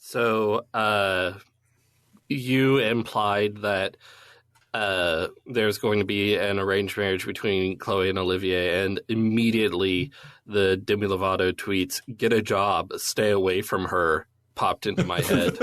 So, you implied that there's going to be an arranged marriage between Chloe and Olivier, and immediately the Demi Lovato tweets, "Get a job, stay away from her," popped into my head.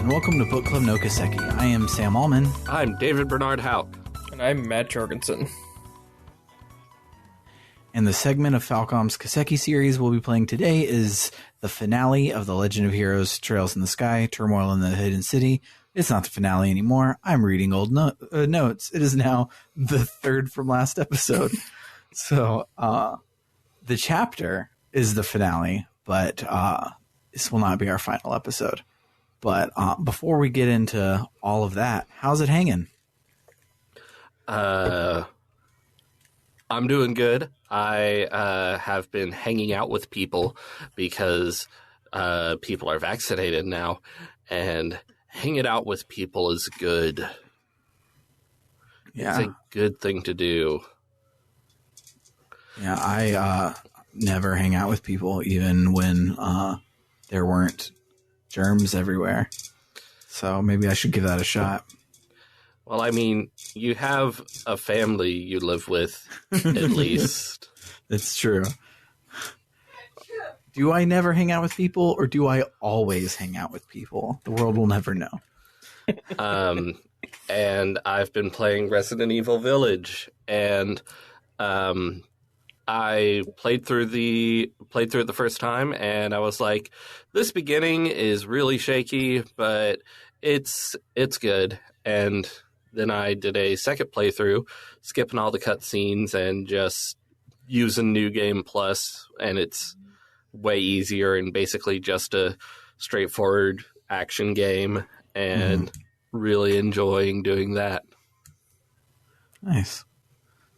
Welcome to Bookclub no Kiseki. I am Sam Allman. I'm David Bernard Houck. And I'm Matt Jorgensen. And the segment of Falcom's Kiseki series we'll be playing today is the finale of The Legend of Heroes, Trails in the Sky, Turmoil in the Hidden City. It's not the finale anymore. I'm reading old notes. It is now the third from last episode. So the chapter is the finale, but this will not be our final episode. But before we get into all of that, how's it hanging? I'm doing good. I have been hanging out with people because people are vaccinated now, and hanging out with people is good. Yeah. It's a good thing to do. Yeah, I never hang out with people, even when there weren't germs everywhere. So maybe I should give that a shot. Well, I mean, you have a family you live with, at least. It's true. Do I never hang out with people, or do I always hang out with people? The world will never know. And I've been playing Resident Evil Village, and I played through it the first time, and I was like, this beginning is really shaky, but it's good. And then I did a second playthrough, skipping all the cutscenes and just using New Game Plus, and it's way easier and basically just a straightforward action game, and really enjoying doing that. Nice.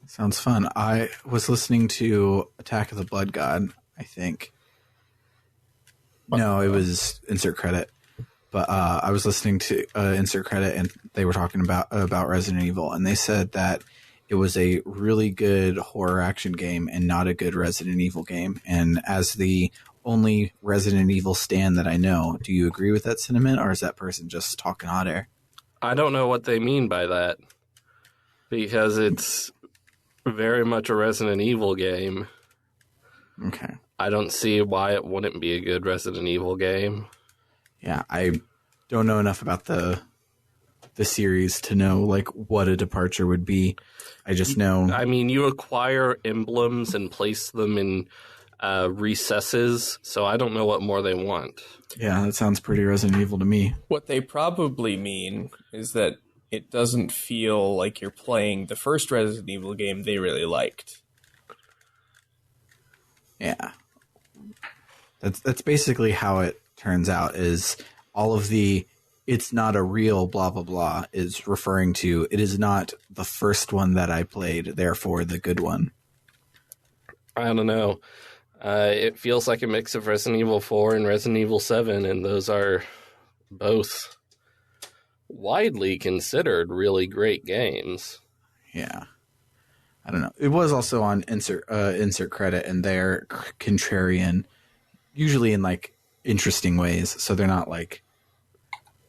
Sounds fun. I was listening to Attack of the Blood God, I think. No, it was Insert Credit. But I was listening to Insert Credit, and they were talking about Resident Evil, and they said that it was a really good horror action game and not a good Resident Evil game. And as the only Resident Evil stan that I know, do you agree with that sentiment, or is that person just talking hot air? I don't know what they mean by that, because it's very much a Resident Evil game. Okay. I don't see why it wouldn't be a good Resident Evil game. Yeah, I don't know enough about the series to know like what a departure would be. I just know. I mean, you acquire emblems and place them in recesses, so I don't know what more they want. Yeah, that sounds pretty Resident Evil to me. What they probably mean is that it doesn't feel like you're playing the first Resident Evil game they really liked. Yeah. That's basically how it turns out, is all of the it's not a real blah blah blah is referring to it is not the first one that I played, therefore the good one. I don't know. It feels like a mix of Resident Evil 4 and Resident Evil 7, and those are both widely considered really great games. Yeah. I don't know. It was also on Insert Credit, and they're contrarian, usually in like interesting ways. So they're not like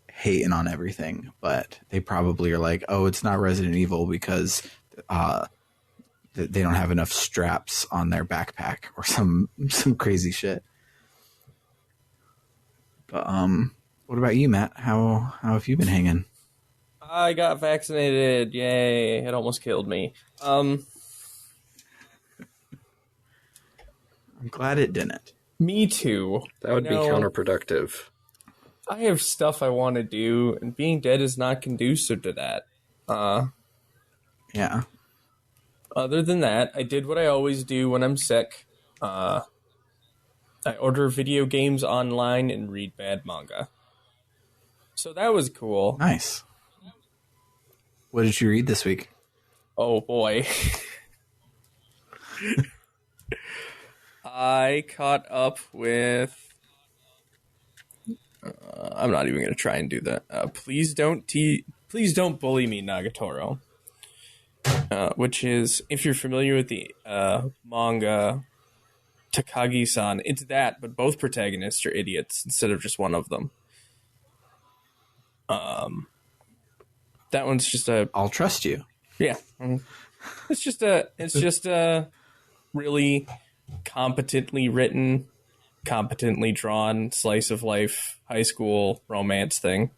hating on everything, but they probably are like, oh, it's not Resident Evil because they don't have enough straps on their backpack or some crazy shit. But what about you, Matt? How have you been hanging? I got vaccinated. Yay. It almost killed me. I'm glad it didn't. Me too. That would be counterproductive. I have stuff I want to do, and being dead is not conducive to that. Yeah. Other than that, I did what I always do when I'm sick. I order video games online and read bad manga. So that was cool. Nice. What did you read this week? Oh boy. I caught up with... I'm not even going to try and do that. Please don't bully me, Nagatoro. Which is, if you're familiar with the manga Takagi-san, it's that, but both protagonists are idiots instead of just one of them. That one's just a... I'll trust you. Yeah. It's just a really competently written, competently drawn slice of life high school romance thing.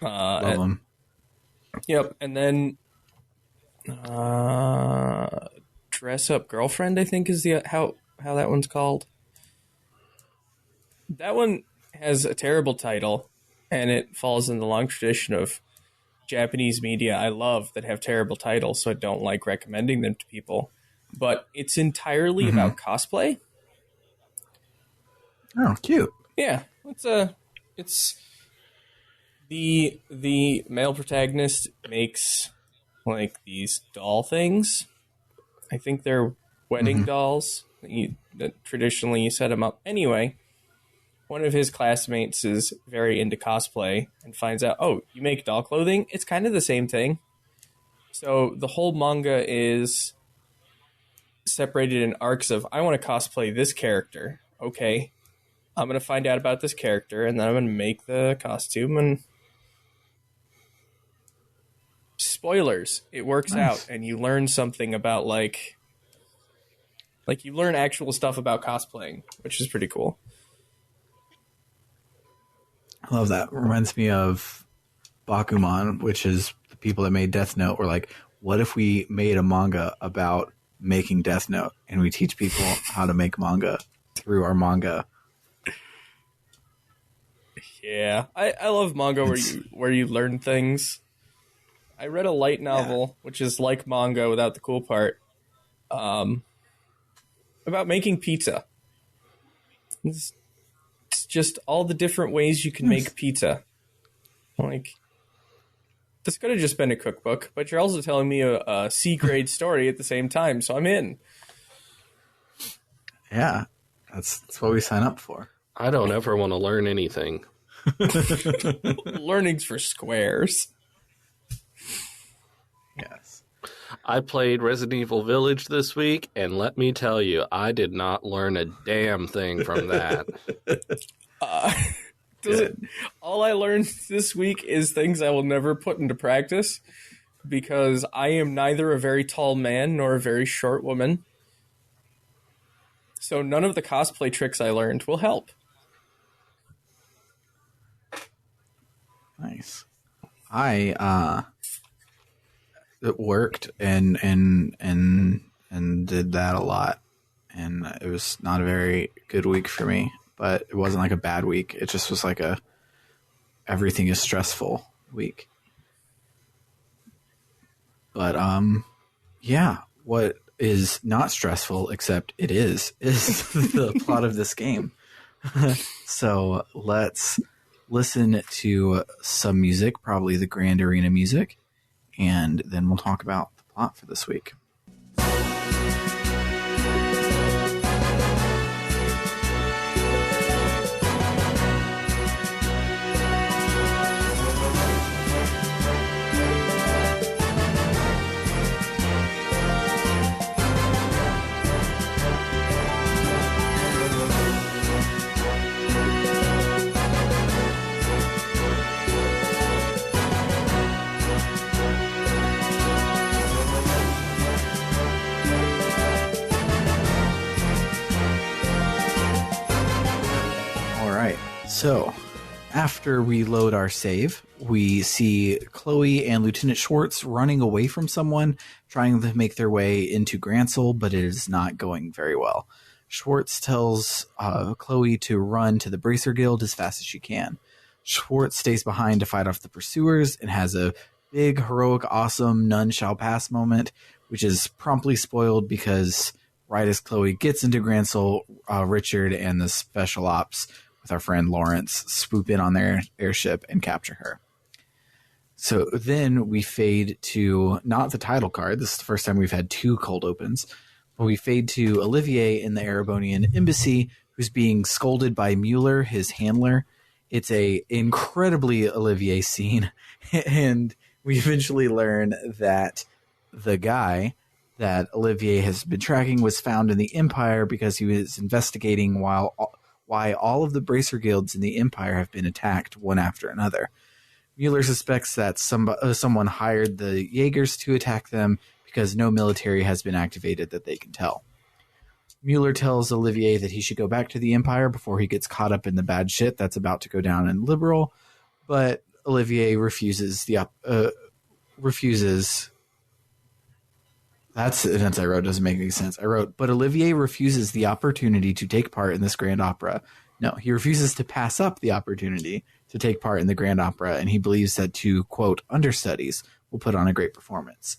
Love them. Yep, and then Dress Up Girlfriend, I think is the how that one's called. That one has a terrible title, and it falls in the long tradition of Japanese media I love that have terrible titles, so I don't like recommending them to people. But it's entirely about cosplay. Oh, cute. Yeah, it's the male protagonist makes like these doll things. I think they're wedding dolls that traditionally you set them up. Anyway, one of his classmates is very into cosplay and finds out, oh, you make doll clothing? It's kind of the same thing. So the whole manga is separated in arcs of, I want to cosplay this character. Okay, I'm going to find out about this character, and then I'm going to make the costume, and spoilers, it works out, and you learn something about, like you learn actual stuff about cosplaying, which is pretty cool. I love that. Reminds me of Bakuman, which is the people that made Death Note were like, what if we made a manga about making Death Note, and we teach people how to make manga through our manga. Yeah, I love manga where you learn things. I read a light novel, which is like manga without the cool part, about making pizza. It's just all the different ways you can make pizza. Like, this could have just been a cookbook, but you're also telling me a C-grade story at the same time, so I'm in. Yeah, that's what we sign up for. I don't ever want to learn anything. Learning's for squares. Yes. I played Resident Evil Village this week, and let me tell you, I did not learn a damn thing from that. All I learned this week is things I will never put into practice, because I am neither a very tall man nor a very short woman. So none of the cosplay tricks I learned will help. Nice. I worked and did that a lot, and it was not a very good week for me, but it wasn't like a bad week. It just was like everything is stressful week. But yeah, what is not stressful, except it is the plot of this game. So let's listen to some music, probably the Grand Arena music, and then we'll talk about the plot for this week. So, after we load our save, we see Chloe and Lieutenant Schwartz running away from someone, trying to make their way into Gransel, but it is not going very well. Schwartz tells Chloe to run to the Bracer Guild as fast as she can. Schwartz stays behind to fight off the pursuers and has a big, heroic, awesome, none shall pass moment, which is promptly spoiled because right as Chloe gets into Gransel, Richard and the special ops with our friend Lawrence swoop in on their airship and capture her. So then we fade to not the title card. This is the first time we've had 2 cold opens. But we fade to Olivier in the Erebonian embassy, who's being scolded by Mueller, his handler. It's a incredibly Olivier scene. And we eventually learn that the guy that Olivier has been tracking was found in the Empire because he was investigating why all of the Bracer guilds in the Empire have been attacked one after another. Mueller suspects that someone hired the Jaegers to attack them because no military has been activated that they can tell. Mueller tells Olivier that he should go back to the Empire before he gets caught up in the bad shit that's about to go down in Liberal, but Olivier refuses. That's the sentence I wrote. Doesn't make any sense. I wrote, but Olivier refuses the opportunity to take part in this grand opera. No, he refuses to pass up the opportunity to take part in the grand opera, and he believes that 2, quote, understudies will put on a great performance.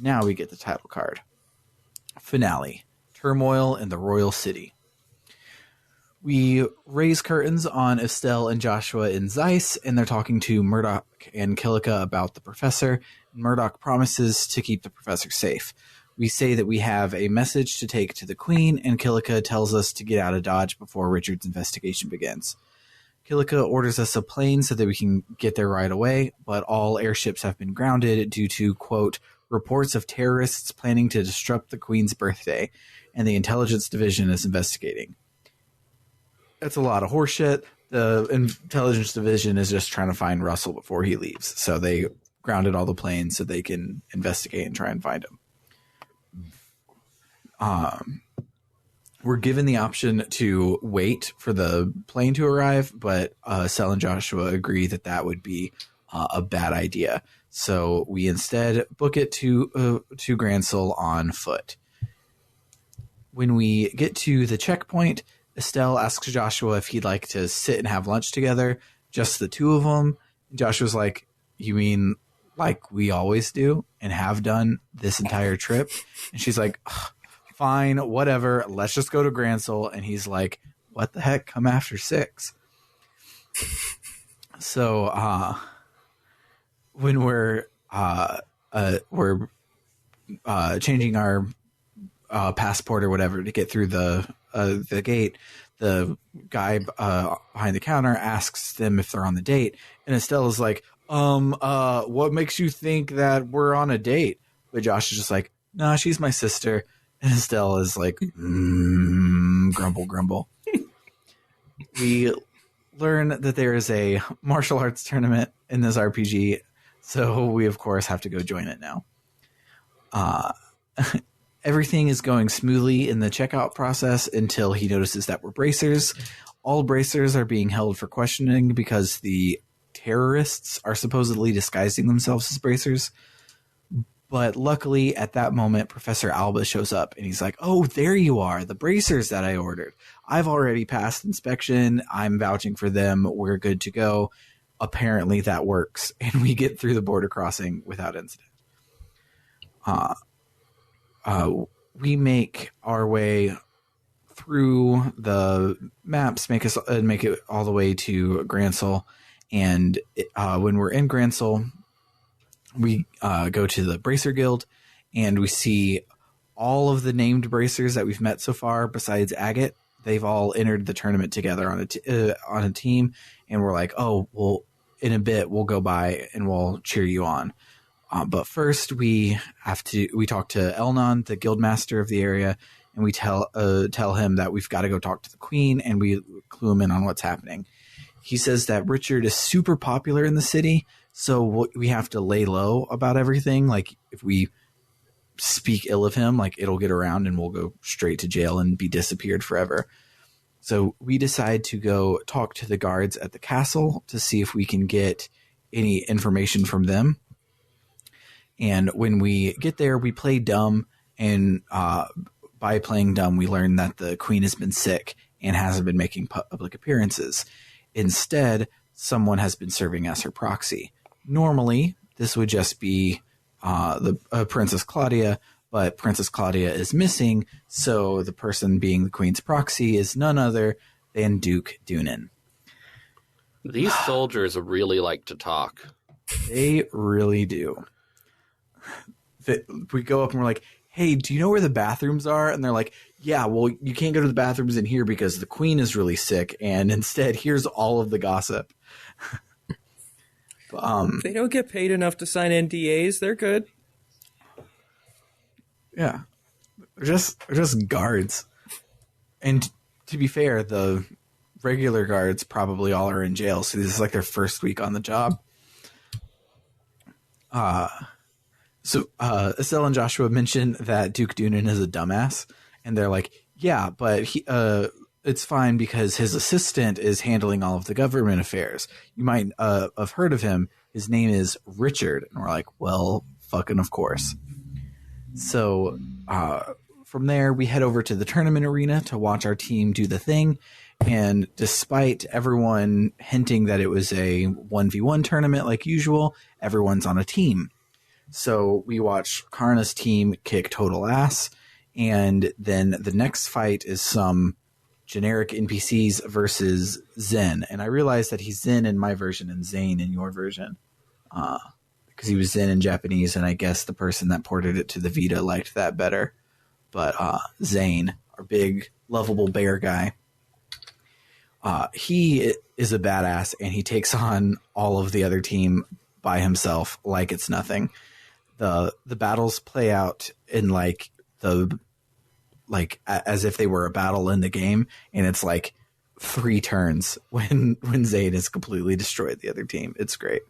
Now we get the title card. Finale. Turmoil in the Royal City. We raise curtains on Estelle and Joshua in Zeiss, and they're talking to Murdoch and Kilika about the professor. Murdoch promises to keep the professor safe. We say that we have a message to take to the Queen, and Kilika tells us to get out of Dodge before Richard's investigation begins. Kilika orders us a plane so that we can get there right away, but all airships have been grounded due to, quote, reports of terrorists planning to disrupt the Queen's birthday, and the Intelligence Division is investigating. That's a lot of horseshit. The Intelligence Division is just trying to find Russell before he leaves, so they grounded all the planes so they can investigate and try and find him. We're given the option to wait for the plane to arrive, but Sel and Joshua agree that that would be a bad idea. So we instead book it to Gransel on foot. When we get to the checkpoint, Estelle asks Joshua if he'd like to sit and have lunch together, just the 2 of them. Joshua's like, you mean like we always do and have done this entire trip? And she's like, fine, whatever. Let's just go to Gransel. And he's like, what the heck? Come after 6. So when we're changing our passport or whatever to get through the gate, the guy behind the counter asks them if they're on the date, and Estelle is like, what makes you think that we're on a date? But Josh is just like, nah, she's my sister. And Estelle is like, grumble. We learn that there is a martial arts tournament in this RPG, so we of course have to go join it now. Everything is going smoothly in the checkout process until he notices that we're bracers. All bracers are being held for questioning because the terrorists are supposedly disguising themselves as bracers. But luckily, at that moment, Professor Alba shows up, and he's like, oh, there you are, the bracers that I ordered. I've already passed inspection. I'm vouching for them. We're good to go. Apparently that works, and we get through the border crossing without incident. We make our way through the maps, make it all the way to Gransel, and when we're in Gransel, we go to the Bracer Guild, and we see all of the named bracers that we've met so far, besides Agate. They've all entered the tournament together on a team, and we're like, oh, well, in a bit we'll go by and we'll cheer you on. But first, we talk to Elnon, the guildmaster of the area, and we tell him that we've got to go talk to the Queen, and we clue him in on what's happening. He says that Richard is super popular in the city, so we have to lay low about everything. Like, if we speak ill of him, like, it'll get around and we'll go straight to jail and be disappeared forever. So we decide to go talk to the guards at the castle to see if we can get any information from them. And when we get there, we play dumb, and by playing dumb, we learn that the Queen has been sick and hasn't been making public appearances. Instead, someone has been serving as her proxy. Normally, this would just be the Princess Claudia, but Princess Claudia is missing, so the person being the queen's proxy is none other than Duke Dunan. These soldiers really like to talk. They really do. We go up and we're like, hey, do you know where the bathrooms are? And they're like, yeah, well, you can't go to the bathrooms in here because the queen is really sick, and instead, here's all of the gossip. They don't get paid enough to sign NDAs. They're good. Yeah. They're just guards. And to be fair, the regular guards probably all are in jail, so this is like their first week on the job. So Estelle and Joshua mentioned that Duke Dunan is a dumbass, and they're like, yeah, but it's fine because his assistant is handling all of the government affairs. You might have heard of him. His name is Richard. And we're like, well, fucking of course. So from there, we head over to the tournament arena to watch our team do the thing. And despite everyone hinting that it was a 1v1 tournament like usual, everyone's on a team. So we watch Karna's team kick total ass. And then the next fight is some generic NPCs versus Zen. And I realized that he's Zen in my version and Zane in your version. Because he was Zen in Japanese, and I guess the person that ported it to the Vita liked that better. But Zane, our big, lovable bear guy, he is a badass, and he takes on all of the other team by himself like it's nothing. The battles play out in as if they were a battle in the game, and it's like 3 turns when Zane has completely destroyed the other team. It's great.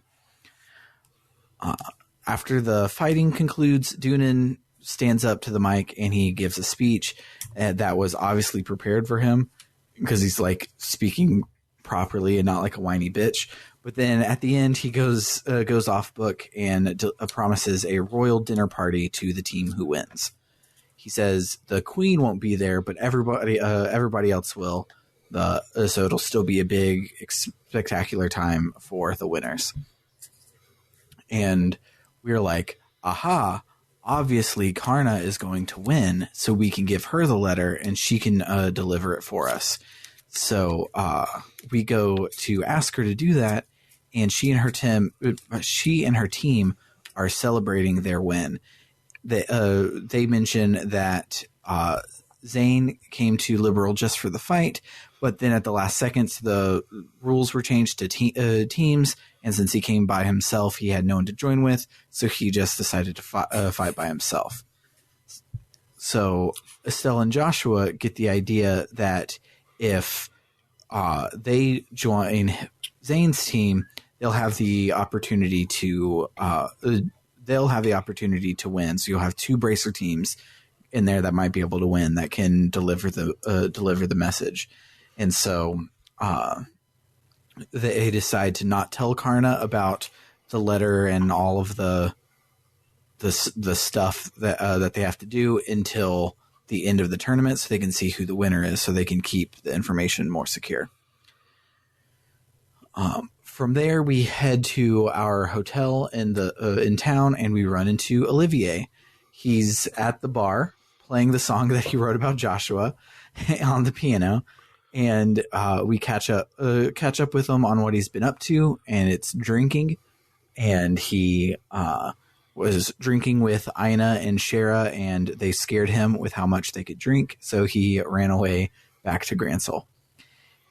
After the fighting concludes, Dunan stands up to the mic and he gives a speech that was obviously prepared for him because he's like speaking properly and not like a whiny bitch. But then at the end, he goes off book and promises a royal dinner party to the team who wins. He says the queen won't be there, but everybody else will. So it'll still be a big, spectacular time for the winners. And we're like, aha, obviously Karna is going to win, so we can give her the letter and she can deliver it for us. So we go to ask her to do that, and she and her team are celebrating their win. They mention that Zane came to Liberal just for the fight, but then at the last seconds, the rules were changed to teams, and since he came by himself, he had no one to join with, so he just decided to fight by himself. So Estelle and Joshua get the idea that if they join Zane's team, they'll have the opportunity to win. So you'll have 2 bracer teams in there that might be able to win, that can deliver the message. And so they decide to not tell Karna about the letter and all of the stuff that they have to do until the end of the tournament, so they can see who the winner is, so they can keep the information more secure. From there, we head to our hotel in town, and we run into Olivier. He's at the bar playing the song that he wrote about Joshua on the piano, and we catch up with him on what he's been up to, and it's drinking. And he was drinking with Aina and Shara, and they scared him with how much they could drink, so he ran away back to Gransel.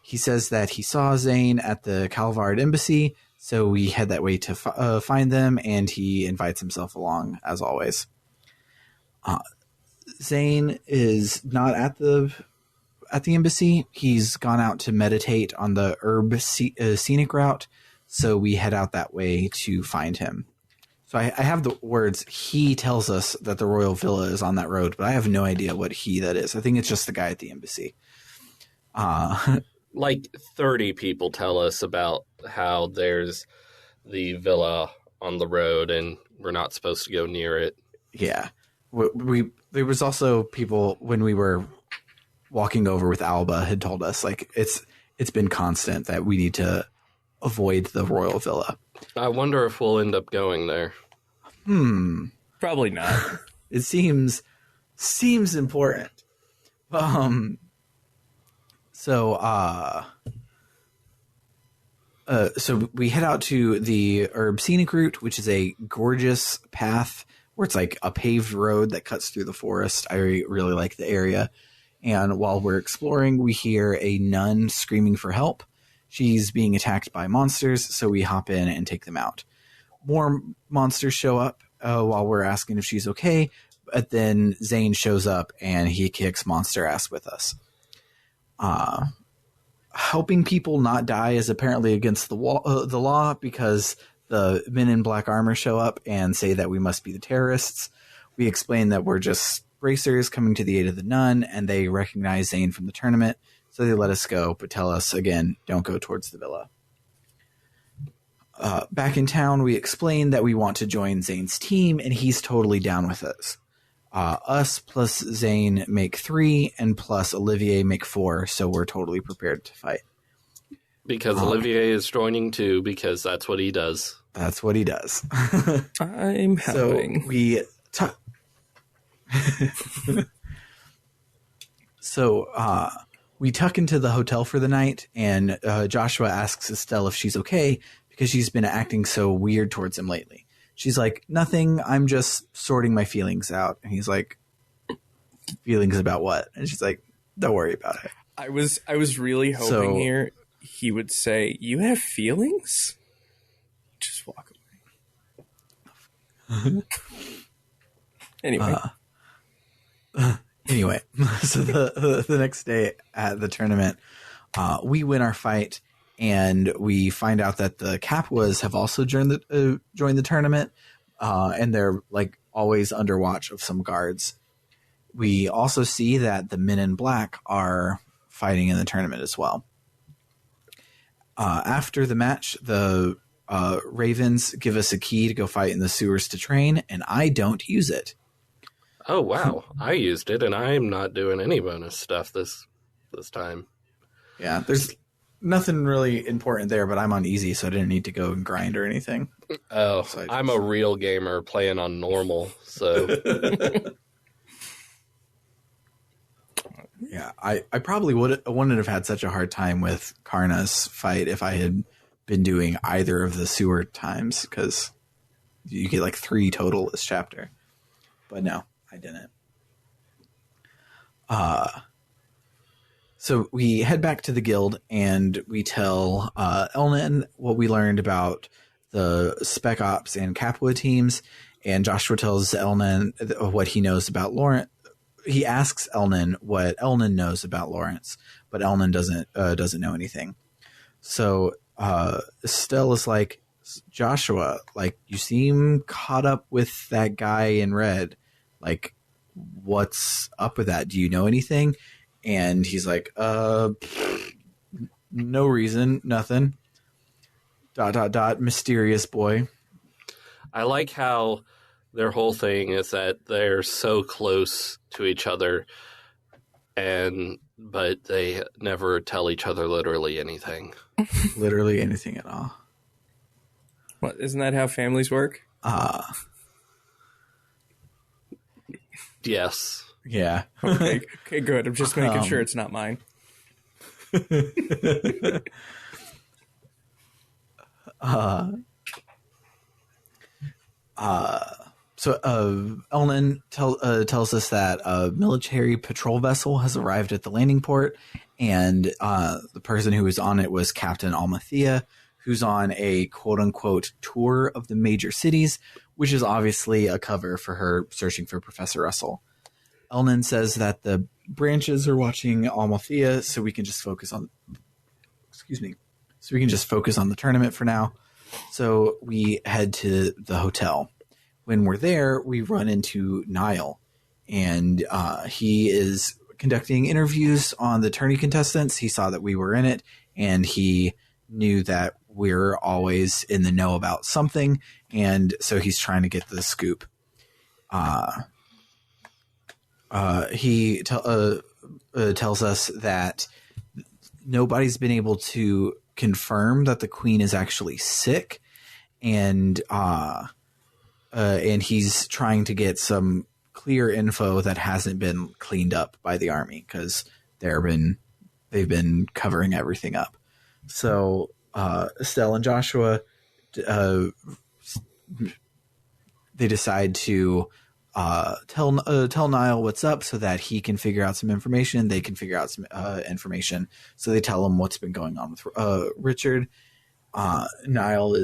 He says that he saw Zane at the Calvard embassy, so we head that way to find them, and he invites himself along, as always. Zane is not at the embassy. He's gone out to meditate on the herb scenic route, so we head out that way to find him. So I have the words, he tells us that the royal villa is on that road, but I have no idea what that is. I think it's just the guy at the embassy. Like 30 people tell us about how there's the villa on the road and we're not supposed to go near it. Yeah. There was also people when we were walking over with Alba had told us, like, it's been constant that we need to avoid the royal villa. I wonder if we'll end up going there. Probably not. It seems important. So we head out to the Herb Scenic Route, which is a gorgeous path where it's like a paved road that cuts through the forest. I really like the area. And while we're exploring, we hear a nun screaming for help. She's being attacked by monsters, so we hop in and take them out. More monsters show up while we're asking if she's okay, but then Zane shows up and he kicks monster ass with us. Helping people not die is apparently against the law because the men in black armor show up and say that we must be the terrorists. We explain that we're just racers coming to the aid of the nun, and they recognize Zane from the tournament, so they let us go, but tell us, again, don't go towards the villa. Back in town, we explain that we want to join Zane's team, and he's totally down with us. Us plus Zane make 3, and plus Olivier make 4, so we're totally prepared to fight. Because Olivier is joining too, because that's what he does. That's what he does. I'm helping. We tuck into the hotel for the night, and Joshua asks Estelle if she's okay because she's been acting so weird towards him lately. She's like, nothing, I'm just sorting my feelings out. And he's like, feelings about what? And she's like, don't worry about it. I was really hoping here he would say, you have feelings? Just walk away. Anyway. Anyway, so the next day at the tournament, we win our fight, and we find out that the Capuas have also joined the tournament, and they're like always under watch of some guards. We also see that the men in black are fighting in the tournament as well. After the match, the Ravens give us a key to go fight in the sewers to train, and I don't use it. Oh, wow. I used it, and I'm not doing any bonus stuff this time. Yeah, there's nothing really important there, but I'm on easy, so I didn't need to go and grind or anything. Oh, so I'm a real gamer playing on normal, so... Yeah, I probably wouldn't have had such a hard time with Karna's fight if I had been doing either of the sewer times, because you get like 3 total this chapter. But no, I didn't. So we head back to the guild and we tell Elnan what we learned about the Spec Ops and Capua teams, and Joshua tells Elnan what he knows about Lawrence. He asks Elnan what Elnan knows about Lawrence, but Elnan doesn't know anything. So Estelle is like, Joshua, like, you seem caught up with that guy in red. Like, what's up with that? Do you know anything? And he's like, no reason, nothing. ... mysterious boy. I like how their whole thing is that they're so close to each other, but they never tell each other literally anything. Literally anything at all. What, isn't that how families work? Yes. Yeah. Okay, good. I'm just making sure it's not mine. So Elnan tells us that a military patrol vessel has arrived at the landing port, and the person who was on it was Captain Almathea, who's on a quote-unquote tour of the major cities, which is obviously a cover for her searching for Professor Russell. Elnan says that the branches are watching Almathea, so we can just focus on the tournament for now. So we head to the hotel. When we're there, we run into Niall, and he is conducting interviews on the tourney contestants. He saw that we were in it, and he knew that we're always in the know about something, and so he's trying to get the scoop. He tells us that nobody's been able to confirm that the queen is actually sick, and he's trying to get some clear info that hasn't been cleaned up by the army because they've been covering everything up. So Estelle and Joshua, they decide to tell Niall what's up so that he can figure out some information. They can figure out some information. So they tell him what's been going on with Richard. Niall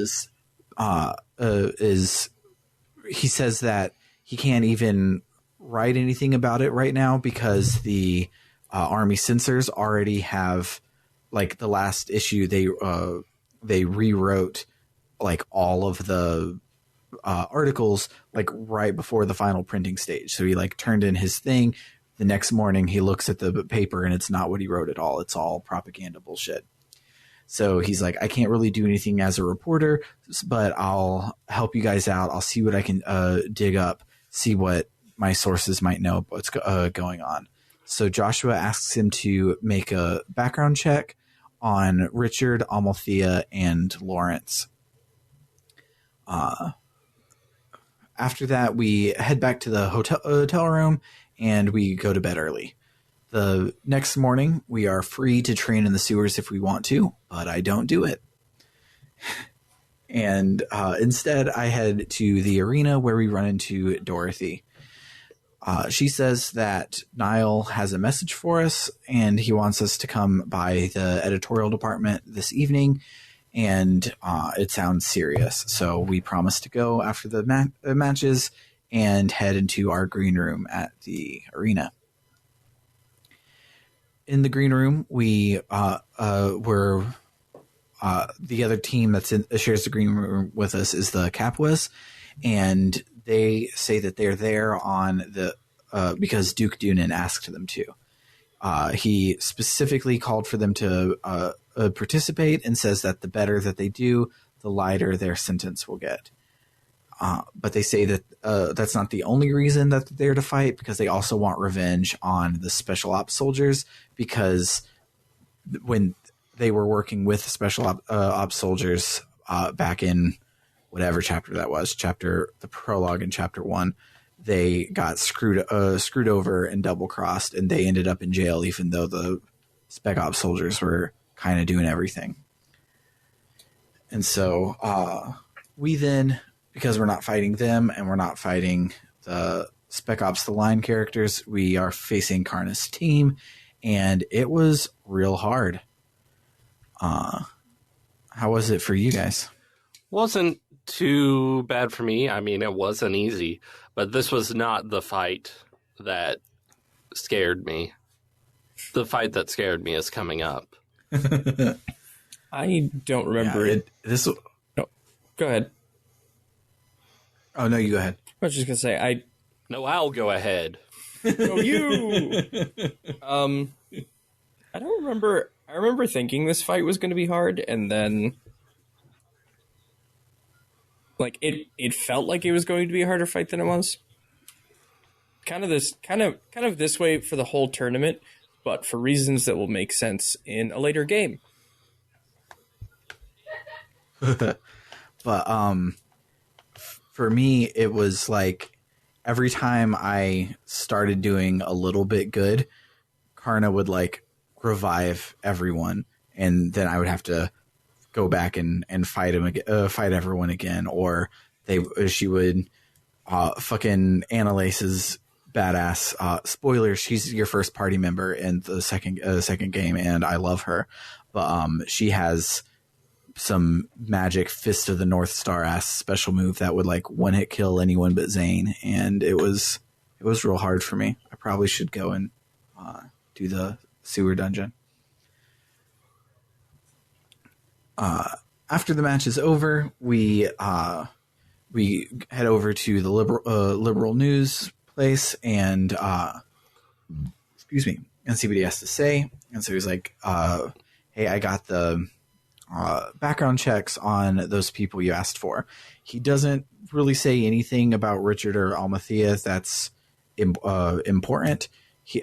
he says that he can't even write anything about it right now because the army censors already have, like, the last issue they rewrote like all of the articles like right before the final printing stage. So he like turned in his thing. The next morning he looks at the paper and it's not what he wrote at all. It's all propaganda bullshit. So he's like, I can't really do anything as a reporter, but I'll help you guys out. I'll see what I can dig up, see what my sources might know what's going on. So Joshua asks him to make a background check on Richard, Amalthea, and Lawrence. After that, we head back to the hotel room and we go to bed early. The next morning, we are free to train in the sewers if we want to, but I don't do it. And instead, I head to the arena where we run into Dorothy. She says that Niall has a message for us, and he wants us to come by the editorial department this evening, and it sounds serious. So we promise to go after the matches and head into our green room at the arena. In the green room, we're the other team that's shares the green room with us is the Capwas, and they say that they're there on the because Duke Doonan asked them to. He specifically called for them to participate and says that the better that they do, the lighter their sentence will get. But they say that that's not the only reason that they're there to fight, because they also want revenge on the special ops soldiers, because when they were working with special ops soldiers back in whatever chapter that was, the prologue in chapter 1, they got screwed over and double crossed, and they ended up in jail, even though the spec ops soldiers were kind of doing everything. And so we then, because we're not fighting them and we're not fighting the spec ops, the line characters, we are facing Karna's team, and it was real hard. How was it for you guys? Wasn't too bad for me. I mean, it wasn't easy, but this was not the fight that scared me. The fight that scared me is coming up. I don't remember it. No, go ahead. Oh, no, you go ahead. I was just going to say, No, I'll go ahead. No, you! I don't remember. I remember thinking this fight was going to be hard, and then like it felt like it was going to be a harder fight than it was. Kind of this way for the whole tournament, but for reasons that will make sense in a later game. But for me, it was like every time I started doing a little bit good, Karna would like revive everyone, and then I would have to go back and fight everyone again, or she would fucking Annalace's badass spoiler, she's your first party member in the second game, and I love her, but she has some magic Fist of the North Star ass special move that would like one hit kill anyone but Zane, and it was real hard for me. I probably should go and do the sewer dungeon. After the match is over, we head over to the liberal news place and and see what he has to say. And so he's like, hey, I got the background checks on those people you asked for. He doesn't really say anything about Richard or Amalthea that's important.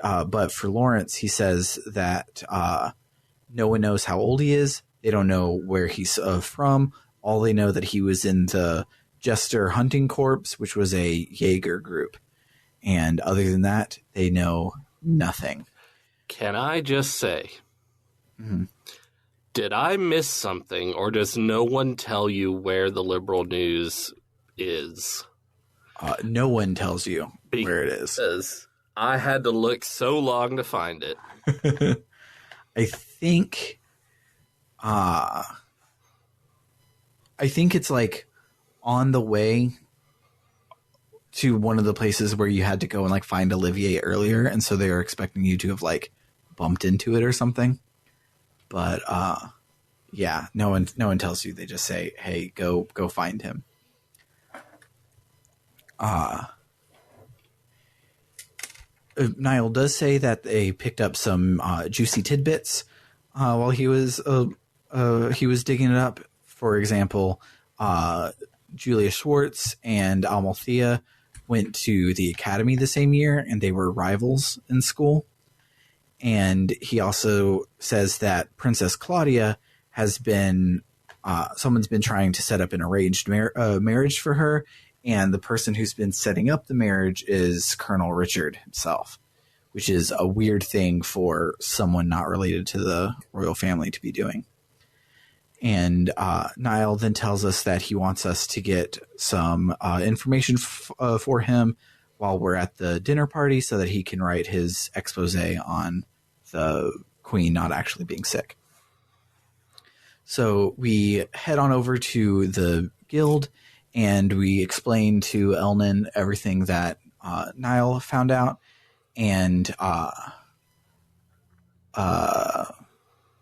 But for Lawrence, he says that no one knows how old he is. They don't know where he's from. All they know that he was in the Jester Hunting Corps, which was a Jaeger group. And other than that, they know nothing. Can I just say, did I miss something, or does no one tell you where the liberal news is? No one tells you where it is. Because I had to look so long to find it. I think it's like on the way to one of the places where you had to go and like find Olivier earlier, and so they are expecting you to have like bumped into it or something. But yeah, no one tells you. They just say, "Hey, go find him." Niall does say that they picked up some juicy tidbits while he was digging it up. For example, Julia Schwartz and Amalthea went to the academy the same year, and they were rivals in school. And he also says that Princess Claudia has been someone's been trying to set up an arranged marriage for her, and the person who's been setting up the marriage is Colonel Richard himself, which is a weird thing for someone not related to the royal family to be doing. And Niall then tells us that he wants us to get some information for him while we're at the dinner party so that he can write his expose on the queen not actually being sick. So we head on over to the guild, and we explain to Elnan everything that Niall found out. And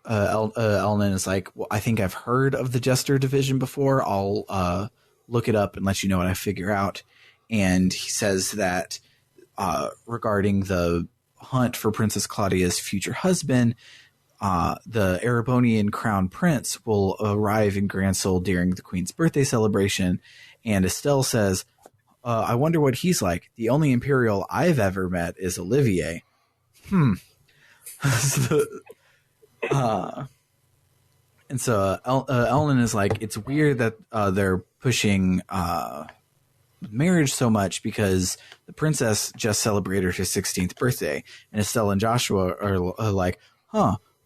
Elnan is like, well, I think I've heard of the Jester Division before. I'll look it up and let you know what I figure out. And he says that regarding the hunt for Princess Claudia's future husband, the Erebonian crown prince will arrive in Gransel during the queen's birthday celebration. And Estelle says, I wonder what he's like. The only Imperial I've ever met is Olivier. And so Elnan is like, it's weird that they're pushing marriage so much because the princess just celebrated her 16th birthday. And Estelle and Joshua are like,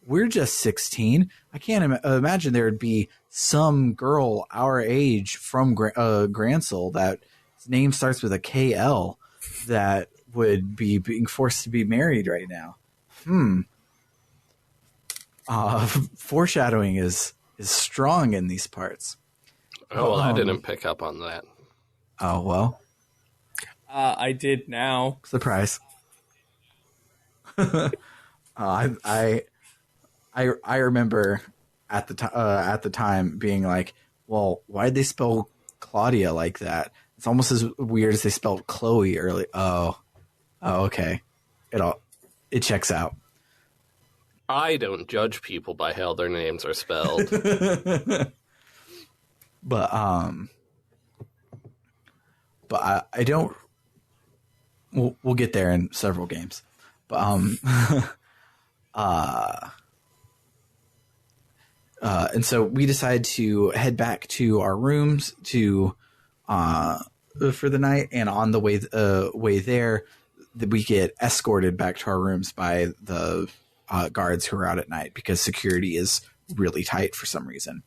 we're just 16. I can't imagine there would be some girl our age from Gransel that his name starts with a KL that would be being forced to be married right now. Foreshadowing is strong in these parts. Oh, well, I didn't pick up on that. Oh, well. I did now. Surprise. I remember at the time being like, well, why'd they spell Claudia like that? It's almost as weird as they spelled Chloe early. Oh, okay. It checks out. I don't judge people by how their names are spelled. But I don't. We'll get there in several games. But and so we decide to head back to our rooms for the night, and on the way there, we get escorted back to our rooms by the guards who are out at night because security is really tight for some reason.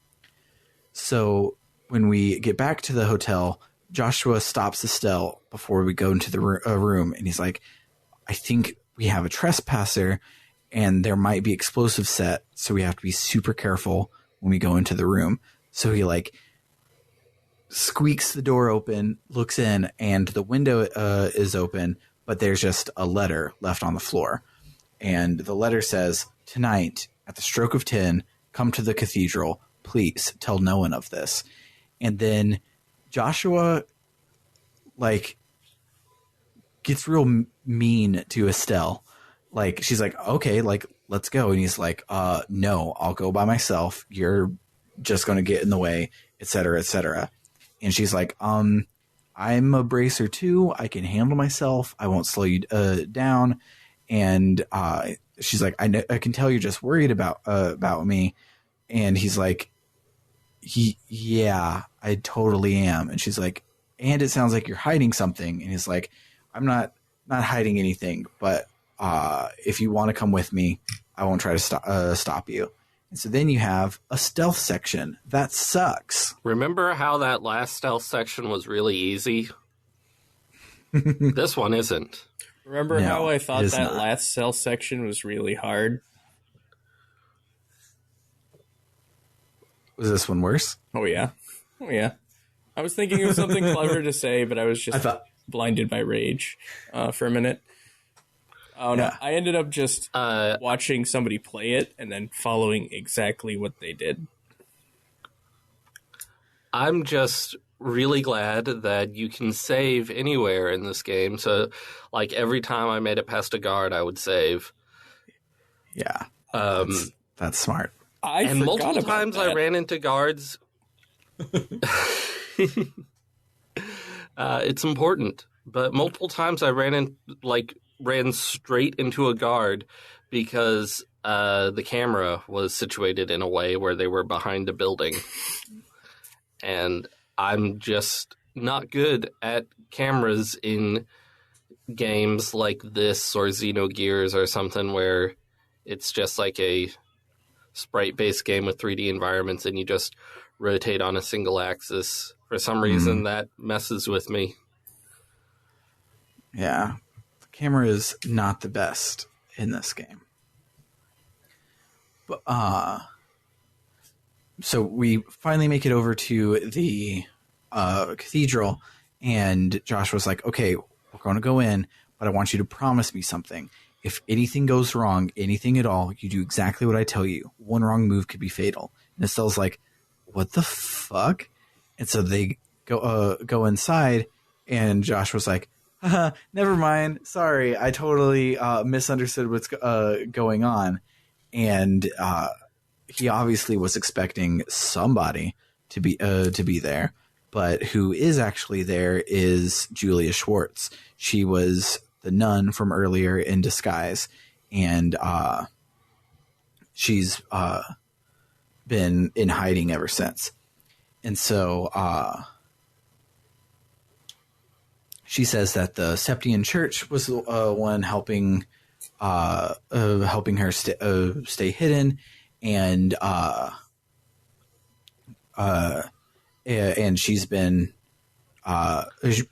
So when we get back to the hotel, Joshua stops Estelle before we go into the room, and he's like, I think we have a trespasser and there might be explosives set, so we have to be super careful when we go into the room. So he like squeaks the door open, looks in, and the window is open, but there's just a letter left on the floor. And the letter says, tonight at the stroke of 10, come to the cathedral. Please tell no one of this. And then Joshua like gets real mean to Estelle. Like, she's like, okay, like, let's go. And he's like, no, I'll go by myself. You're just going to get in the way, et cetera, et cetera. And she's like, I'm a bracer too. I can handle myself. I won't slow you down. And she's like, I can tell you're just worried about me. And he's like, yeah, I totally am. And she's like, and it sounds like you're hiding something. And he's like, I'm not not hiding anything, but if you want to come with me, I won't try to stop you. And so then you have a stealth section. That sucks. Remember how that last stealth section was really easy? This one isn't. Remember how I thought that not. last stealth section was really hard? Was this one worse? Oh, yeah. Oh, yeah. I was thinking of something clever to say, but I was just blinded by rage for a minute. Oh, no. I ended up just watching somebody play it and then following exactly what they did. I'm just really glad that you can save anywhere in this game. So, like, every time I made it past a guard, I would save. Yeah. That's smart. And multiple times I ran into guards. It's important. But multiple times I ran straight into a guard because the camera was situated in a way where they were behind a building. And I'm just not good at cameras in games like this or Xenogears or something where it's just like a sprite-based game with 3D environments and you just rotate on a single axis. For some reason, that messes with me. Yeah. The camera is not the best in this game. But, so we finally make it over to the cathedral, and Josh was like, okay, we're going to go in, but I want you to promise me something. If anything goes wrong, anything at all, you do exactly what I tell you. One wrong move could be fatal. And Estelle's like, what the fuck? And so they go inside, and Josh was like, never mind. Sorry, I totally misunderstood what's going on. And he obviously was expecting somebody to be there, but who is actually there is Julia Schwartz. She was the nun from earlier in disguise, and she's been in hiding ever since. And so she says that the Septian Church was one helping her stay hidden, and she's been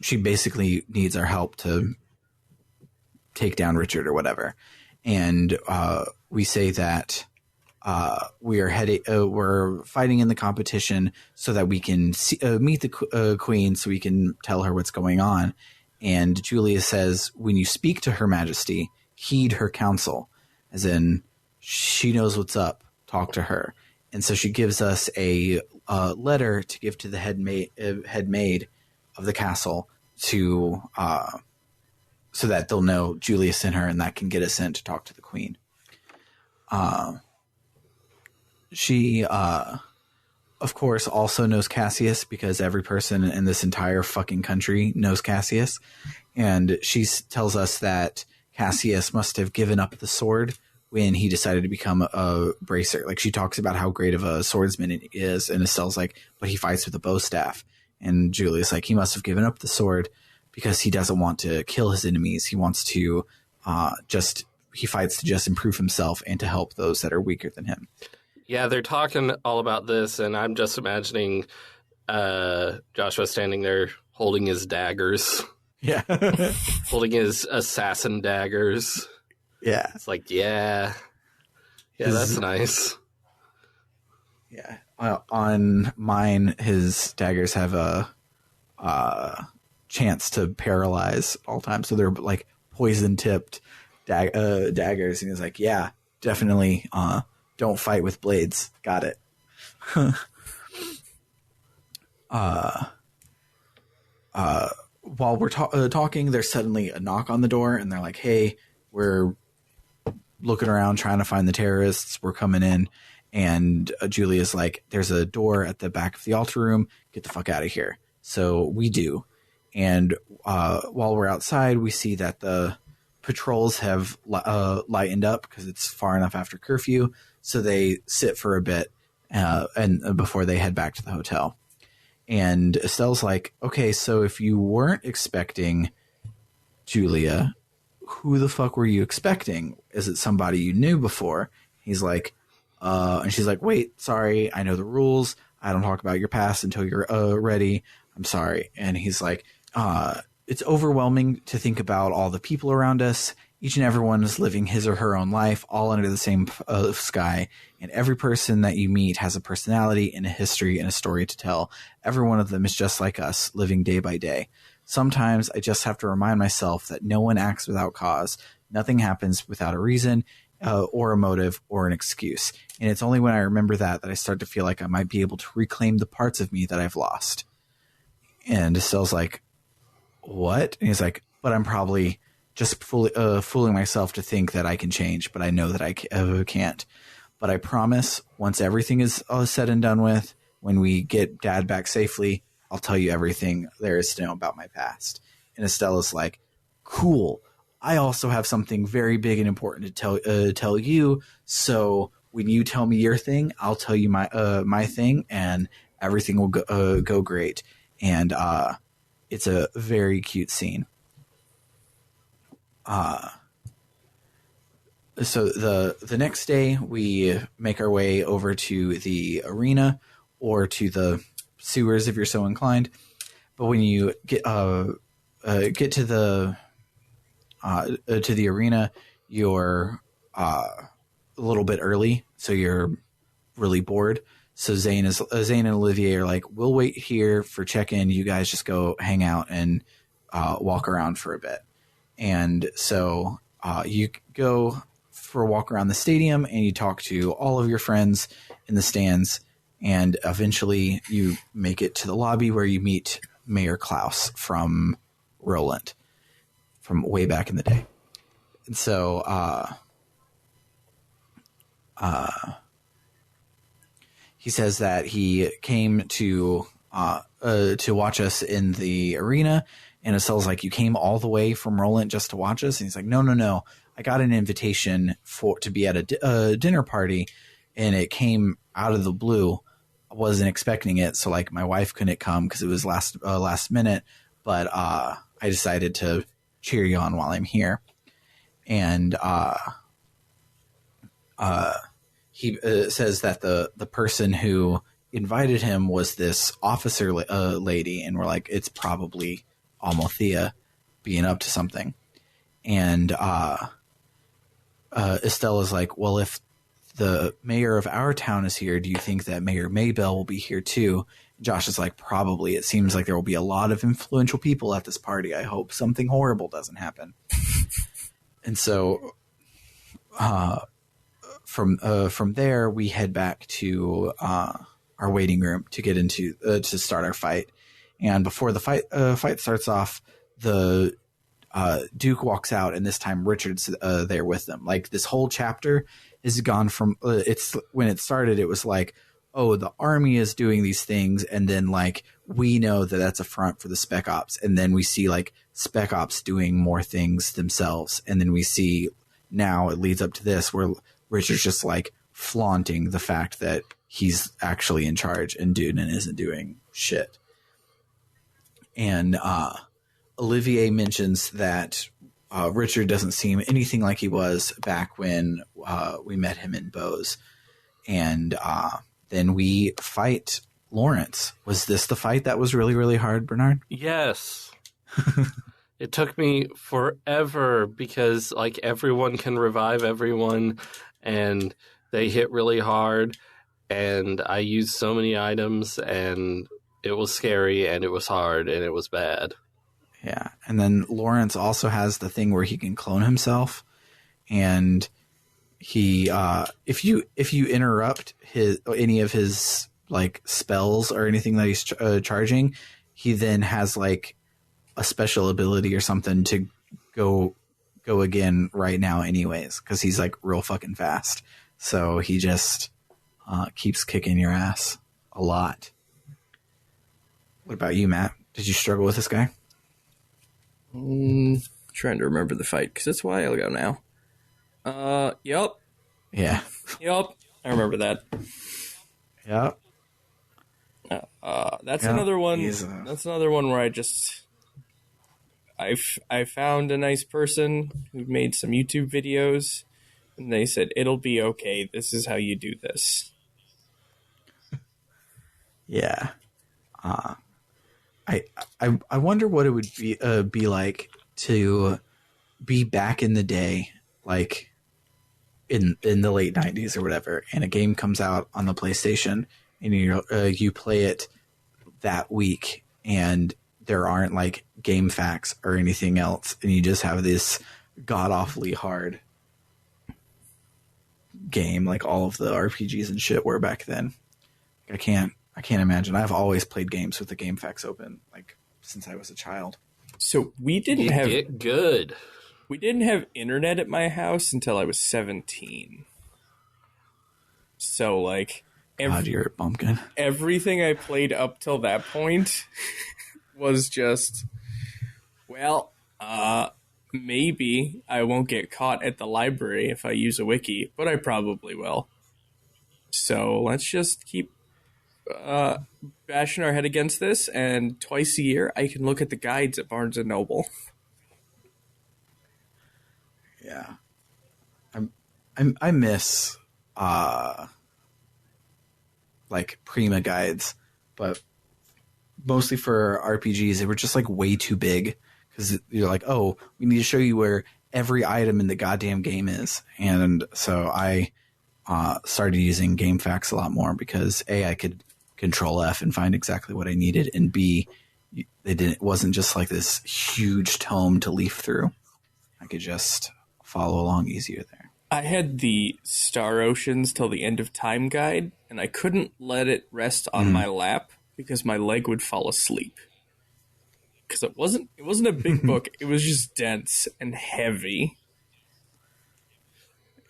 she basically needs our help to take down Richard or whatever. And we say that we're fighting in the competition so that we can meet the queen, so we can tell her what's going on. And Julia says, when you speak to Her Majesty, heed her counsel, as in she knows what's up. Talk to her. And so she gives us a letter to give to the head maid of the castle to so that they'll know Julia sent her, and that can get us in to talk to the queen. She, of course, also knows Cassius, because every person in this entire fucking country knows Cassius. And she tells us that Cassius must have given up the sword when he decided to become a bracer. Like, she talks about how great of a swordsman he is, and Estelle's like, but he fights with a bow staff. And Julia's like, he must have given up the sword because he doesn't want to kill his enemies. He wants to he fights to just improve himself and to help those that are weaker than him. Yeah, they're talking all about this, and I'm just imagining Joshua standing there holding his daggers. Yeah. Holding his assassin daggers. Yeah. It's like, yeah, that's nice. Yeah. On mine, his daggers have a chance to paralyze all time. So they're like poison-tipped daggers. And he's like, yeah, definitely don't fight with blades. Got it. While we're talking, there's suddenly a knock on the door, and they're like, hey, we're looking around trying to find the terrorists. We're coming in. And Julia's like, there's a door at the back of the altar room. Get the fuck out of here. So we do. And while we're outside, we see that the patrols have lightened up because it's far enough after curfew. So they sit for a bit and before they head back to the hotel. And Estelle's like, okay, so if you weren't expecting Julia, who the fuck were you expecting? Is it somebody you knew before? He's like, and she's like, wait, sorry, I know the rules. I don't talk about your past until you're ready. I'm sorry. And he's like, it's overwhelming to think about all the people around us. Each and everyone is living his or her own life, all under the same sky. And every person that you meet has a personality and a history and a story to tell. Every one of them is just like us, living day by day. Sometimes I just have to remind myself that no one acts without cause. Nothing happens without a reason or a motive or an excuse. And it's only when I remember that I start to feel like I might be able to reclaim the parts of me that I've lost. And Estelle's like, what? And he's like, but I'm probably just fooling myself to think that I can change, but I know that I can't. But I promise, once everything is all said and done with, when we get Dad back safely, I'll tell you everything there is to know about my past. And Estella's like, cool. I also have something very big and important to tell you. So when you tell me your thing, I'll tell you my thing, and everything will go great. And it's a very cute scene. So the next day we make our way over to the arena or to the sewers if you're so inclined. But when you get to the arena, you're a little bit early, so you're really bored. So Zane and Olivier are like, we'll wait here for check-in. You guys just go hang out and walk around for a bit. And so you go for a walk around the stadium and you talk to all of your friends in the stands. And eventually you make it to the lobby where you meet Mayor Klaus from Roland from way back in the day. And so he says that he came to watch us in the arena. And Estelle's like, you came all the way from Roland just to watch us? And he's like, no. I got an invitation to be at a dinner party, and it came out of the blue. I wasn't expecting it, so like my wife couldn't come because it was last minute. But I decided to cheer you on while I'm here. And he says that the person who invited him was this officer lady, and we're like, it's probably Almothea being up to something. And Estella's like, well, if the mayor of our town is here, do you think that Mayor Maybell will be here too? Josh is like, probably. It seems like there will be a lot of influential people at this party. I hope something horrible doesn't happen. And so from there, we head back to our waiting room to get into to start our fight. And before the fight starts off, the Duke walks out, and this time Richard's there with them. Like, this whole chapter has gone from it's when it started, it was like, oh, the army is doing these things, and then like we know that that's a front for the Spec Ops, and then we see like Spec Ops doing more things themselves, and then we see now it leads up to this where Richard's just like flaunting the fact that he's actually in charge and Duden isn't doing shit. And Olivier mentions that Richard doesn't seem anything like he was back when we met him in Bose. And then we fight Lawrence. Was this the fight that was really, really hard, Bernard? Yes. It took me forever because like everyone can revive everyone and they hit really hard. And I used so many items and it was scary and it was hard and it was bad. Yeah. And then Lawrence also has the thing where he can clone himself. And he if you interrupt any of his like spells or anything that he's charging, he then has like a special ability or something to go again right now anyways, because he's like real fucking fast. So he just keeps kicking your ass a lot. What about you, Matt? Did you struggle with this guy? Trying to remember the fight because it's a while ago now. Yep. Yeah. Yep. I remember that. Yep. That's another one. He's, That's another one where I found a nice person who made some YouTube videos, and they said it'll be okay. This is how you do this. Yeah. I wonder what it would be like to be back in the day, like in the late 90s or whatever, and a game comes out on the PlayStation and you play it that week and there aren't like game facts or anything else, and you just have this god-awfully hard game like all of the RPGs and shit were back then. I can't imagine. I've always played games with the game facts open, like since I was a child. So we didn't You have get good. we didn't have internet at my house until I was 17. So like God, you're a bumpkin. everything I played up till that point was just, well, maybe I won't get caught at the library if I use a wiki, but I probably will. So let's just keep bashing our head against this, and twice a year I can look at the guides at Barnes & Noble. Yeah. I miss like Prima guides, but mostly for RPGs, they were just like way too big because you're like, oh, we need to show you where every item in the goddamn game is. And so I started using game facts a lot more because A, I could Control F and find exactly what I needed, and B, it wasn't just like this huge tome to leaf through. I could just follow along easier there. I had the Star Oceans Till the End of Time guide, and I couldn't let it rest on my lap because my leg would fall asleep. Because it wasn't a big book, it was just dense and heavy.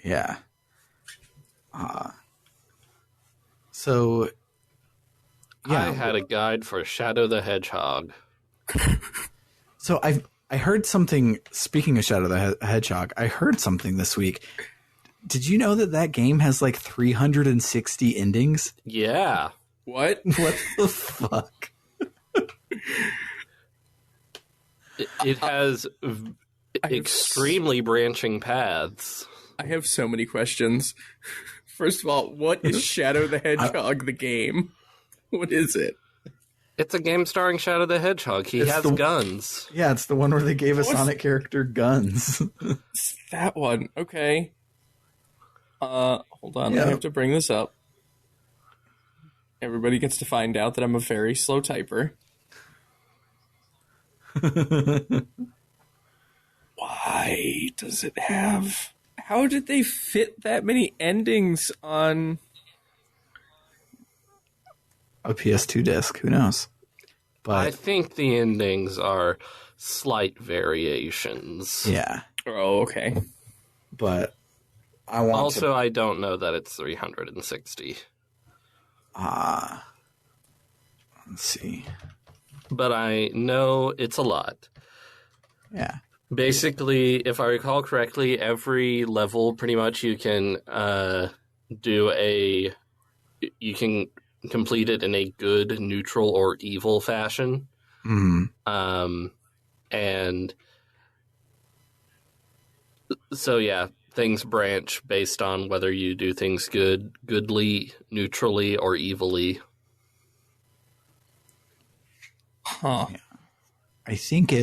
Yeah. So yeah, I had a guide for Shadow the Hedgehog. So I heard something. Speaking of Shadow the Hedgehog, I heard something this week. Did you know that game has like 360 endings? Yeah. What? What the fuck? It has extremely branching paths. I have so many questions. First of all, what is Shadow the Hedgehog, the game? What is it? It's a game starring Shadow the Hedgehog. He has guns. Yeah, it's the one where they gave a Sonic character guns. It's that one. Okay. Hold on. Yeah. I have to bring this up. Everybody gets to find out that I'm a very slow typer. Why does it have... How did they fit that many endings on... A PS2 disc, who knows? But I think the endings are slight variations. yeah, Oh, okay. but I want Also, I don't know that it's 360. let's see. But I know it's a lot. Yeah. Basically, if I recall correctly, every level pretty much you can you can complete it in a good, neutral, or evil fashion. And so yeah, things branch based on whether you do things goodly, neutrally, or evilly. Huh. I think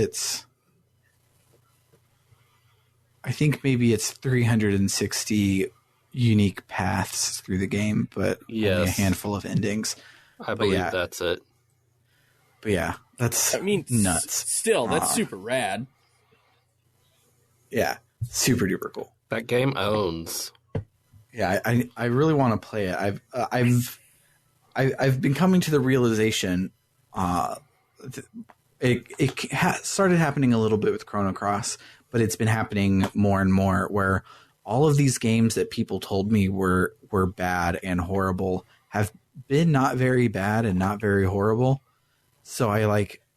maybe it's 360 unique paths through the game, but only a Yes. handful of endings. I believe yeah. that's it. But yeah, that's nuts. Still, that's super rad. Yeah, super duper cool. That game owns. Yeah, I really want to play it. I've been coming to the realization. It started happening a little bit with Chrono Cross, but it's been happening more and more where all of these games that people told me were bad and horrible have been not very bad and not very horrible. So I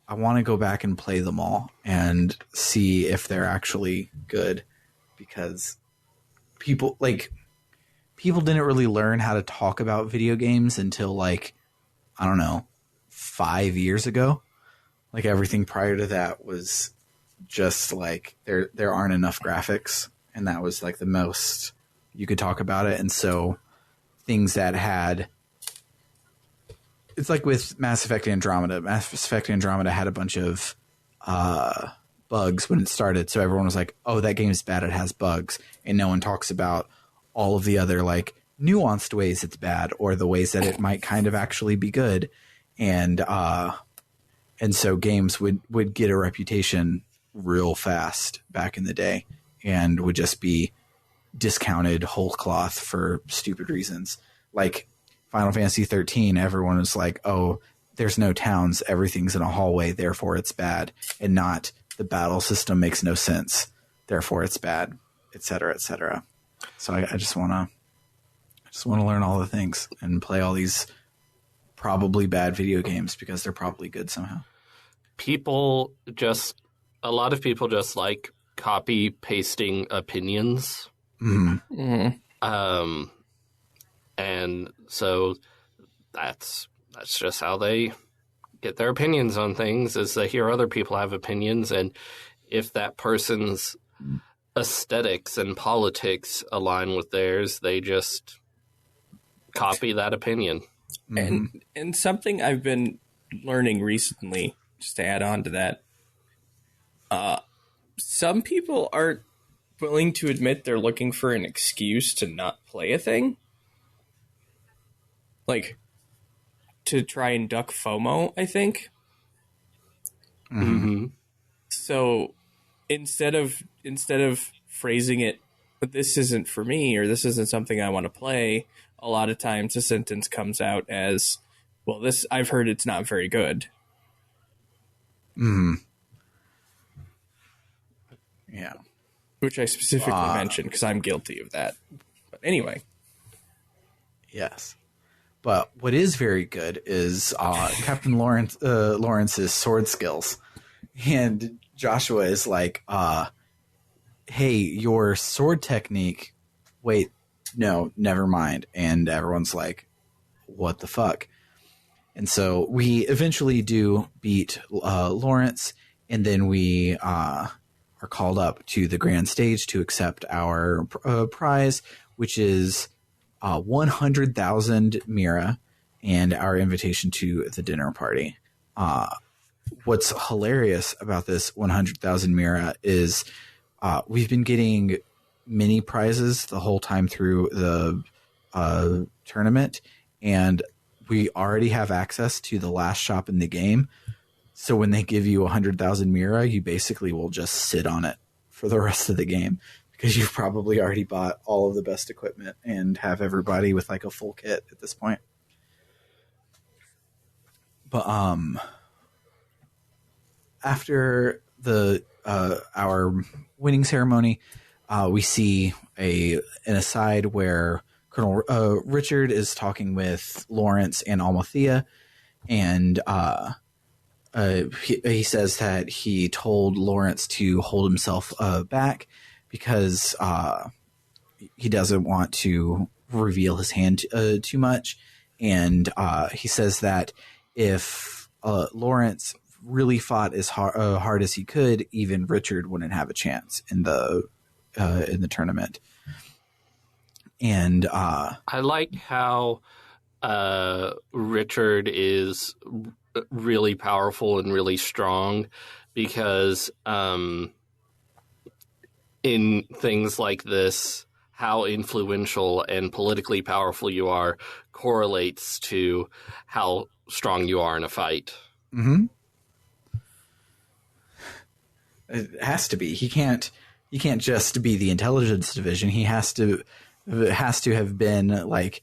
want to go back and play them all and see if they're actually good, because people didn't really learn how to talk about video games until I don't know, 5 years ago. Like everything prior to that was just like there aren't enough graphics, and that was like the most you could talk about it. And so things that had, it's like with Mass Effect Andromeda. Mass Effect Andromeda had a bunch of bugs when it started, so everyone was like, "Oh, that game is bad. It has bugs," and no one talks about all of the other like nuanced ways it's bad or the ways that it might kind of actually be good, and so games would get a reputation real fast back in the day and would just be discounted whole cloth for stupid reasons. Like Final Fantasy 13, everyone was like, "Oh, there's no towns, everything's in a hallway, therefore it's bad," and not the battle system makes no sense, therefore it's bad, etc., etc. So I just want to learn all the things and play all these probably bad video games because they're probably good somehow. A lot of people just like copy pasting opinions. Mm-hmm. Mm-hmm. And so that's just how they get their opinions on things, is they hear other people have opinions, and if that person's aesthetics and politics align with theirs, they just copy that opinion. Mm-hmm. And something I've been learning recently, just to add on to that, some people aren't willing to admit they're looking for an excuse to not play a thing. Like, to try and duck FOMO, I think. Mm-hmm. So instead of phrasing it, "But this isn't for me," or "This isn't something I want to play," a lot of times the sentence comes out as, "Well, this, I've heard it's not very good." Mm-hmm. Yeah. Which I specifically mentioned because I'm guilty of that. But anyway. Yes. But what is very good is Captain Lawrence's sword skills. And Joshua is like, "Hey, your sword technique, wait, no, never mind." And everyone's like, "What the fuck?" And so we eventually do beat Lawrence, and then we are called up to the grand stage to accept our prize, which is 100,000 Mira and our invitation to the dinner party. What's hilarious about this 100,000 Mira is we've been getting mini prizes the whole time through the tournament, and we already have access to the last shop in the game. So when they give you 100,000 Mira, you basically will just sit on it for the rest of the game, because you've probably already bought all of the best equipment and have everybody with like a full kit at this point. But after the our winning ceremony, we see an aside where Colonel Richard is talking with Lawrence and Almathea, and he says that he told Lawrence to hold himself back because he doesn't want to reveal his hand too much. And he says that if Lawrence really fought as hard as he could, even Richard wouldn't have a chance in the tournament. And I like how Richard is really powerful and really strong, because in things like this, how influential and politically powerful you are correlates to how strong you are in a fight. Mm-hmm. It has to be. He can't just be the intelligence division. He has to have been like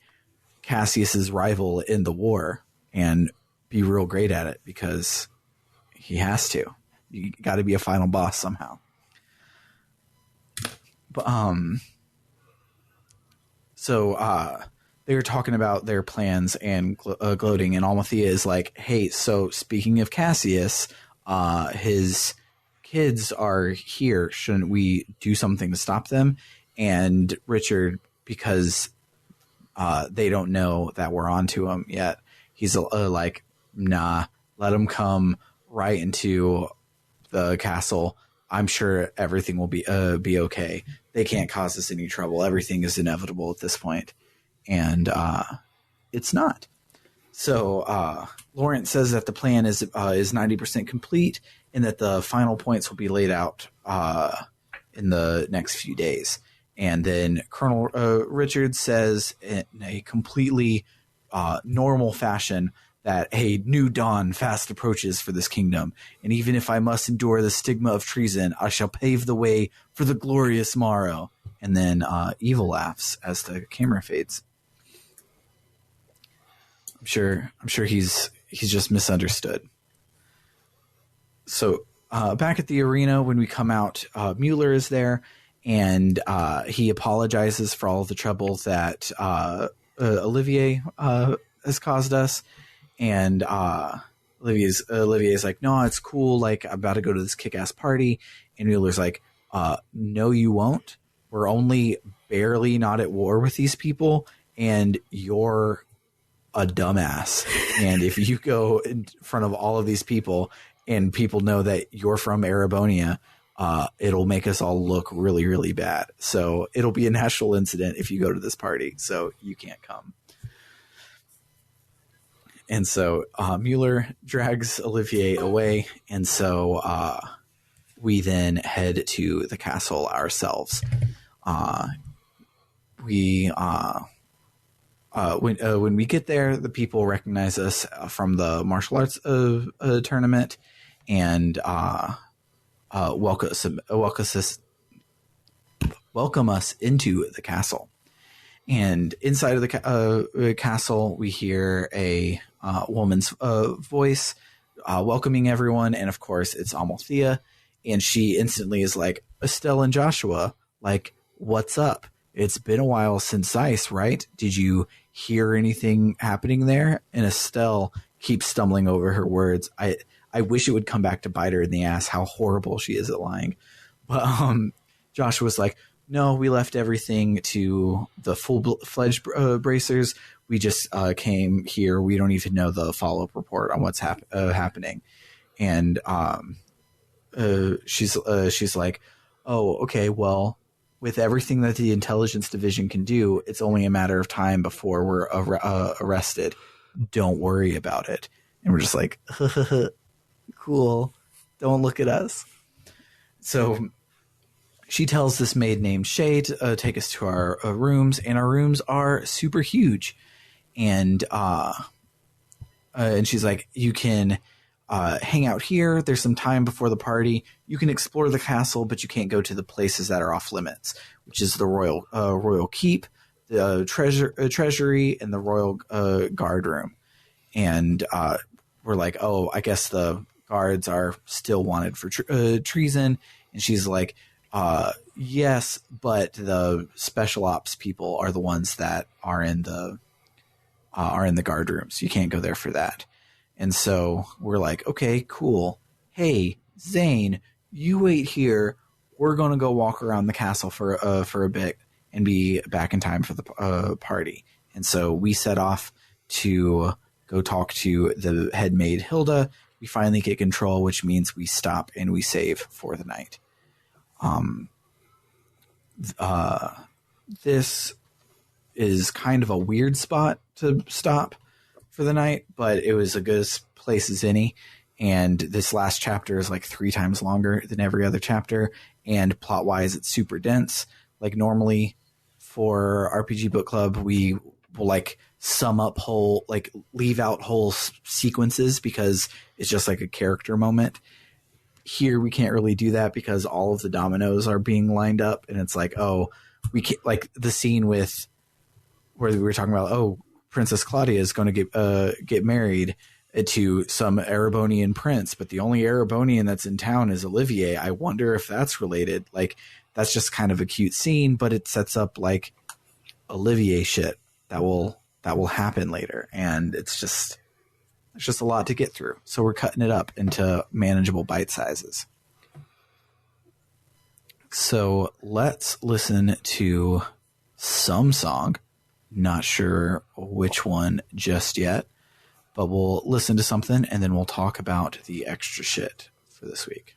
Cassius's rival in the war and be real great at it, because he has to. You got to be a final boss somehow. But so they were talking about their plans and gloating, and Almathea is like, "Hey, so speaking of Cassius, his kids are here. Shouldn't we do something to stop them?" And Richard, because they don't know that we're onto him yet, he's like, "Nah, let them come right into the castle. I'm sure everything will be okay. They can't cause us any trouble. Everything is inevitable at this point. And it's not. So Lawrence says that the plan is 90% complete and that the final points will be laid out in the next few days. And then Colonel Richards says in a completely normal fashion that a new dawn fast approaches for this kingdom. And even if I must endure the stigma of treason, I shall pave the way for the glorious morrow. And then Evil laughs as the camera fades. I'm sure he's just misunderstood. So back at the arena, when we come out, Mueller is there, and he apologizes for all of the trouble that Olivier has caused us. And Olivier's like, no, it's cool. Like, I'm about to go to this kick-ass party. And Mueller's like, no, you won't. We're only barely not at war with these people, and you're a dumbass. And if you go in front of all of these people and people know that you're from Erebonia, it'll make us all look really, really bad. So it'll be a national incident if you go to this party. So you can't come. And so Mueller drags Olivier away. And so we then head to the castle ourselves. When we get there, the people recognize us from the martial arts tournament and welcome us into the castle. And inside of the castle, we hear a woman's voice welcoming everyone. And of course, it's Amalthea. And she instantly is like, Estelle and Joshua, like, what's up? It's been a while since Ice, right? Did you hear anything happening there? And Estelle keeps stumbling over her words. I wish it would come back to bite her in the ass how horrible she is at lying. But Joshua's like, no, we left everything to the full-fledged bracers. We just came here. We don't even know the follow-up report on what's happening. And she's like, oh, okay, well, with everything that the intelligence division can do, it's only a matter of time before we're arrested. Don't worry about it. And we're just like, cool. Don't look at us. So she tells this maid named Shay to take us to our rooms, and our rooms are super huge. And she's like, you can hang out here. There's some time before the party. You can explore the castle, but you can't go to the places that are off limits, which is the royal keep, the treasury, and the royal guard room. And we're like, oh, I guess the guards are still wanted for treason. And she's like, yes, but the special ops people are the ones that are in the guard rooms. You can't go there for that. And so we're like, okay, cool. Hey, Zane, you wait here. We're going to go walk around the castle for a bit and be back in time for the party. And so we set off to go talk to the head maid, Hilda. We finally get control, which means we stop and we save for the night. This is kind of a weird spot to stop for the night, but it was a good place as any. And this last chapter is like 3 times longer than every other chapter. And plot wise, it's super dense. Like normally for RPG Book Club, we will like sum up leave out whole sequences because it's just like a character moment. Here we can't really do that because all of the dominoes are being lined up, and it's like, oh, we can't, like the scene with where we were talking about, oh, Princess Claudia is going to get married to some Erebonian prince, but the only Erebonian that's in town is Olivier. I wonder if that's related. Like, that's just kind of a cute scene, but it sets up like Olivier shit that will happen later, and it's just a lot to get through. So we're cutting it up into manageable bite sizes. So let's listen to some song. Not sure which one just yet, but we'll listen to something and then we'll talk about the extra shit for this week.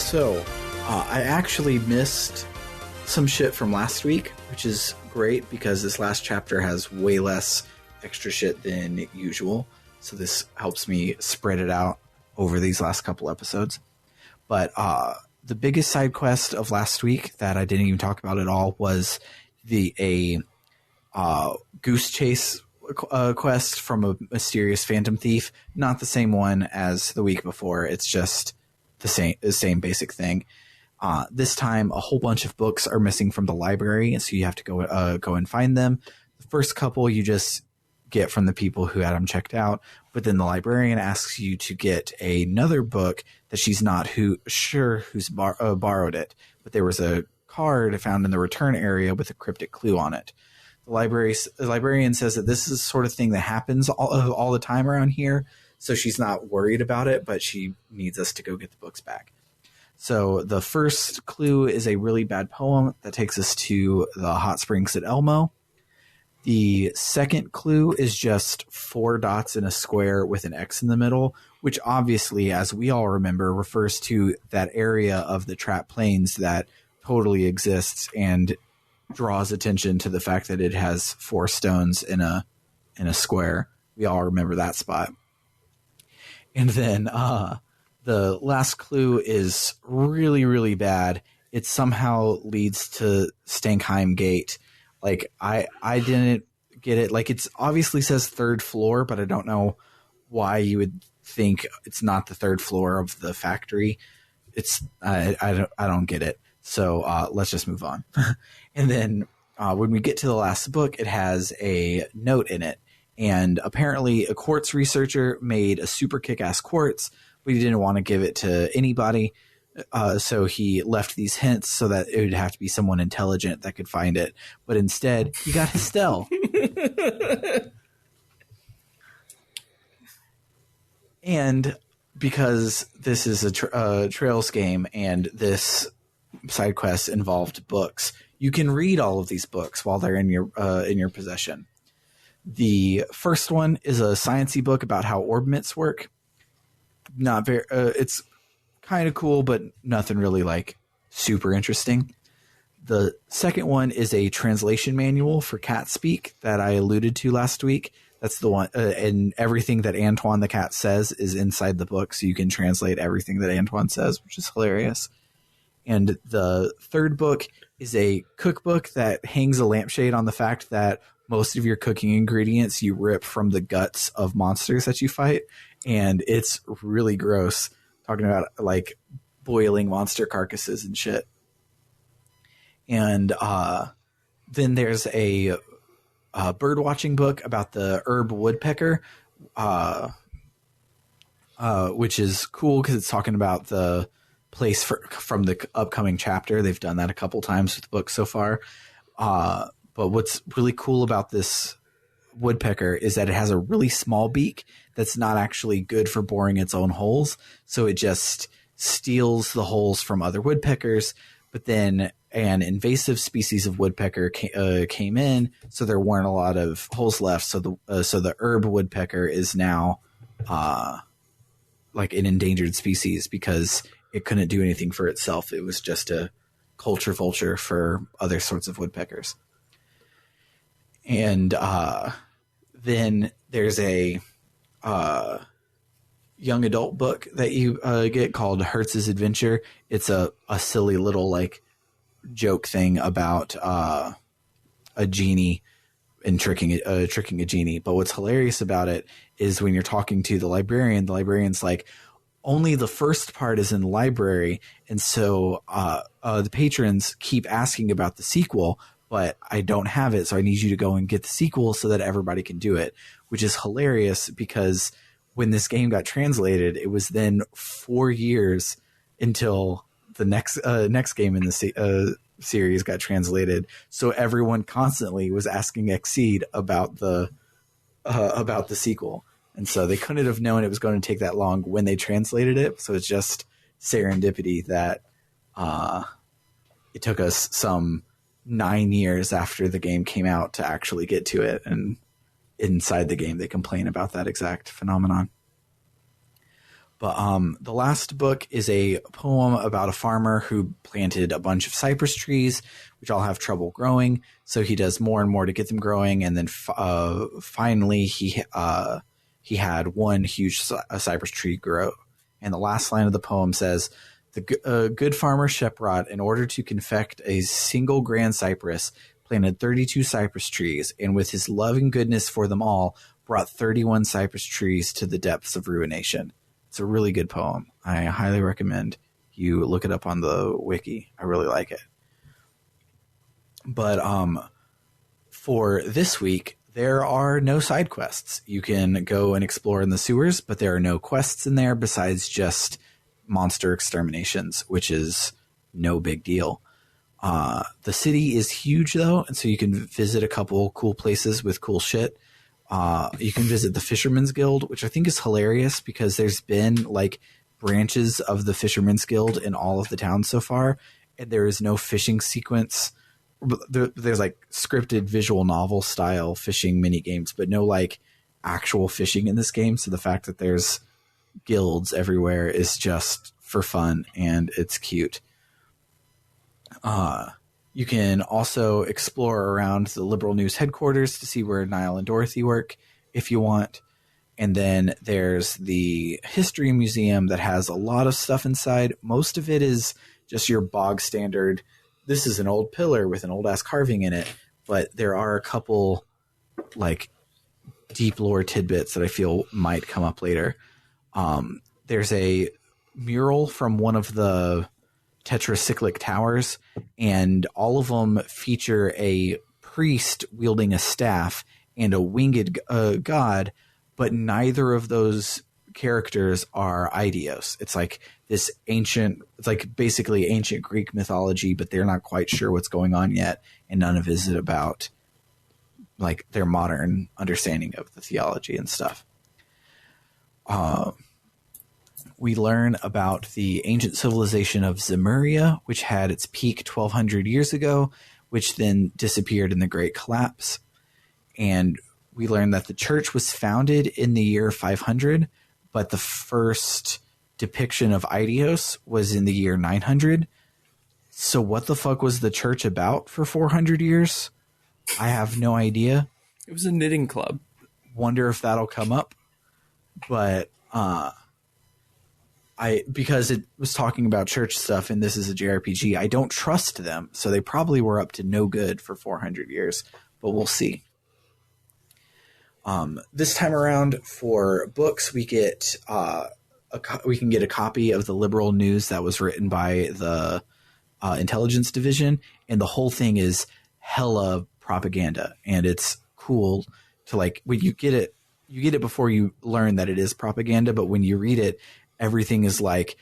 So, I actually missed some shit from last week, which is great because this last chapter has way less extra shit than usual. So this helps me spread it out over these last couple episodes. But the biggest side quest of last week that I didn't even talk about at all was a goose chase quest from a mysterious phantom thief. Not the same one as the week before. It's just the same basic thing. This time, a whole bunch of books are missing from the library, so you have to go and find them. The first couple you just get from the people who had them checked out, but then the librarian asks you to get another book that she's not sure who's borrowed it, but there was a card found in the return area with a cryptic clue on it. The librarian says that this is the sort of thing that happens all the time around here, so she's not worried about it, but she needs us to go get the books back. So the first clue is a really bad poem that takes us to the hot springs at Elmo. The second clue is just 4 dots in a square with an X in the middle, which obviously, as we all remember, refers to that area of the Trap Plains that totally exists and draws attention to the fact that it has 4 stones in a square. We all remember that spot. And then the last clue is really, really bad. It somehow leads to Stankheim Gate. Like, I didn't get it. Like, it's obviously says 3rd floor, but I don't know why you would think it's not the 3rd floor of the factory. I don't get it. So let's just move on. And then when we get to the last book, it has a note in it. And apparently a quartz researcher made a super kick-ass quartz, but he didn't want to give it to anybody. So he left these hints so that it would have to be someone intelligent that could find it. But instead, he got Estelle. And because this is a Trails game and this side quest involved books, you can read all of these books while they're in your possession. The first one is a sciencey book about how orb mitts work. Not very. It's kind of cool, but nothing really like super interesting. The second one is a translation manual for cat speak that I alluded to last week. That's the one, and everything that Antoine the cat says is inside the book, so you can translate everything that Antoine says, which is hilarious. And the third book is a cookbook that hangs a lampshade on the fact that most of your cooking ingredients you rip from the guts of monsters that you fight, and it's really gross. Talking about like boiling monster carcasses and shit. And then there's a bird watching book about the herb woodpecker, which is cool because it's talking about the place from the upcoming chapter. They've done that a couple times with the book so far. But what's really cool about this woodpecker is that it has a really small beak that's not actually good for boring its own holes. So it just steals the holes from other woodpeckers. But then an invasive species of woodpecker came in, so there weren't a lot of holes left. So the herb woodpecker is now like an endangered species because it couldn't do anything for itself. It was just a culture vulture for other sorts of woodpeckers. And then there's a young adult book that you get called Hertz's Adventure. It's a silly little like joke thing about a genie and tricking a genie. But what's hilarious about it is when you're talking to the librarian's like, only the first part is in the library, and so the patrons keep asking about the sequel, but I don't have it, so I need you to go and get the sequel so that everybody can do it, which is hilarious because when this game got translated, it was then 4 years until the next game in the series got translated. So everyone constantly was asking Exceed about the sequel. And so they couldn't have known it was going to take that long when they translated it. So it's just serendipity that it took us some 9 years after the game came out to actually get to it. And inside the game, they complain about that exact phenomenon. But the last book is a poem about a farmer who planted a bunch of cypress trees, which all have trouble growing. So he does more and more to get them growing, and then finally he had one huge cypress tree grow. And the last line of the poem says, "The good farmer Sheprot, in order to confect a single grand cypress, planted 32 cypress trees, and with his loving goodness for them all, brought 31 cypress trees to the depths of ruination." It's a really good poem. I highly recommend you look it up on the wiki. I really like it. But for this week, there are no side quests. You can go and explore in the sewers, but there are no quests in there besides just monster exterminations, which is no big deal. The city is huge, though, and so you can visit a couple cool places with cool shit. You can visit the Fisherman's Guild, which I think is hilarious because there's been like branches of the Fisherman's Guild in all of the towns so far, and there is no fishing sequence. There's like scripted visual novel style fishing mini games, but no like actual fishing in this game. So the fact that there's guilds everywhere is just for fun, and it's cute. You can also explore around the Liberal News headquarters to see where Niall and Dorothy work if you want. And then there's the History Museum that has a lot of stuff inside. Most of it is just your bog standard. This is an old pillar with an old ass carving in it, but there are a couple like deep lore tidbits that I feel might come up later. There's a mural from one of the tetracyclic towers, and all of them feature a priest wielding a staff and a winged god, but neither of those characters are Eidos. It's like this ancient, it's like basically ancient Greek mythology, but they're not quite sure what's going on yet, and none of it is about like their modern understanding of the theology and stuff. We learn about the ancient civilization of Zemuria, which had its peak 1,200 years ago, which then disappeared in the Great Collapse. And we learn that the church was founded in the year 500, but the first depiction of Eidos was in the year 900. So what the fuck was the church about for 400 years? I have no idea. It was a knitting club. Wonder if that'll come up. But because it was talking about church stuff and this is a JRPG, I don't trust them. So they probably were up to no good for 400 years, but we'll see. This time around for books, we get we can get a copy of the Liberal News that was written by the Intelligence Division, and the whole thing is hella propaganda, and it's cool to like when you get it before you learn that it is propaganda, but when you read it, everything is like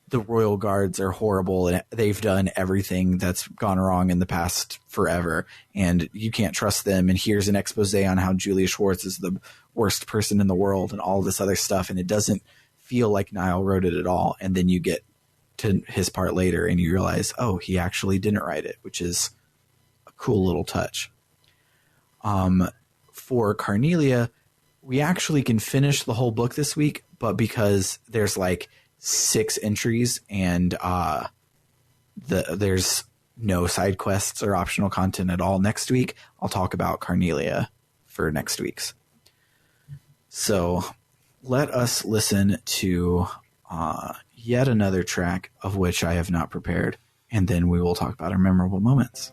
the royal guards are horrible and they've done everything that's gone wrong in the past forever and you can't trust them. And here's an expose on how Julia Schwartz is the worst person in the world and all this other stuff. And it doesn't feel like Niall wrote it at all. And then you get to his part later and you realize, oh, he actually didn't write it, which is a cool little touch. For Carnelia, we actually can finish the whole book this week, but because there's like 6 entries and there's no side quests or optional content at all next week, I'll talk about Carnelia for next week's. So let us listen to yet another track of which I have not prepared, and then we will talk about our memorable moments.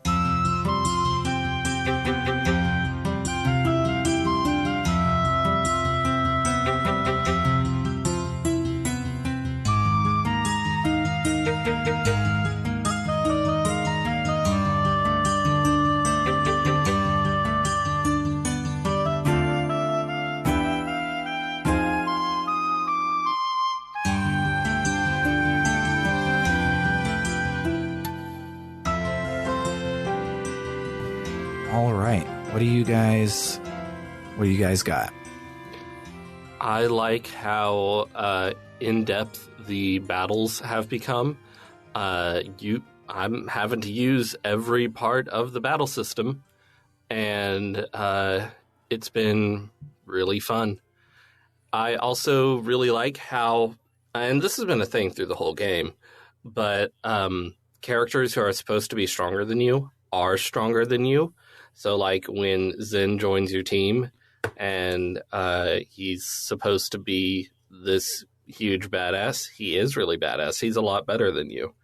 All right. What do you guys got? I like how in-depth the battles have become. I'm having to use every part of the battle system, and it's been really fun. I also really like how and this has been a thing through the whole game, but characters who are supposed to be stronger than you are stronger than you. So, like, when Zen joins your team, and he's supposed to be this huge badass, he is really badass. He's a lot better than you.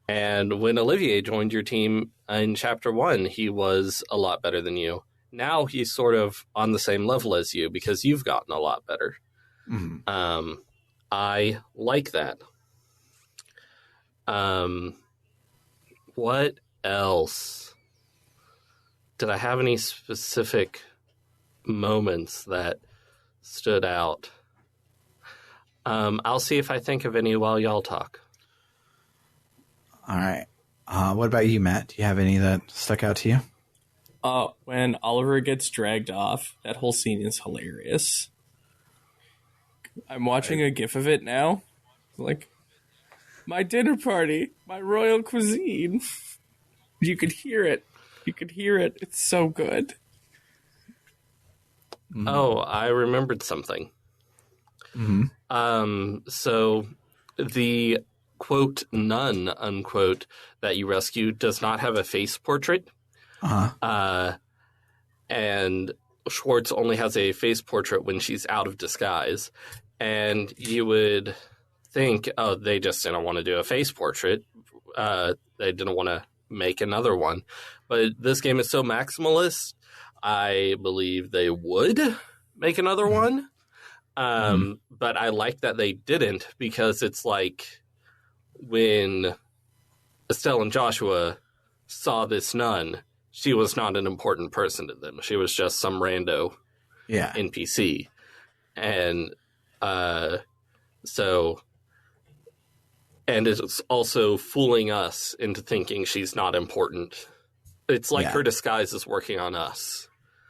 And when Olivier joined your team in Chapter 1, he was a lot better than you. Now he's sort of on the same level as you because you've gotten a lot better. Mm-hmm. I like that. What else? Did I have any specific moments that stood out? I'll see if I think of any while y'all talk. All right. What about you, Matt? Do you have any that stuck out to you? When Oliver gets dragged off, that whole scene is hilarious. I'm watching a GIF of it now. Like, my dinner party, my royal cuisine. You could hear it. You could hear it. It's so good. Oh, I remembered something. So the quote nun unquote that you rescue does not have a face portrait. And Schwartz only has a face portrait when she's out of disguise. And you would think, oh, they just didn't want to do a face portrait. They didn't want to make another one. But this game is so maximalist, I believe they would make another one. But I like that they didn't, because it's like when Estelle and Joshua saw this nun, she was not an important person to them. She was just some rando NPC. And and it's also fooling us into thinking she's not important. It's like her disguise is working on us.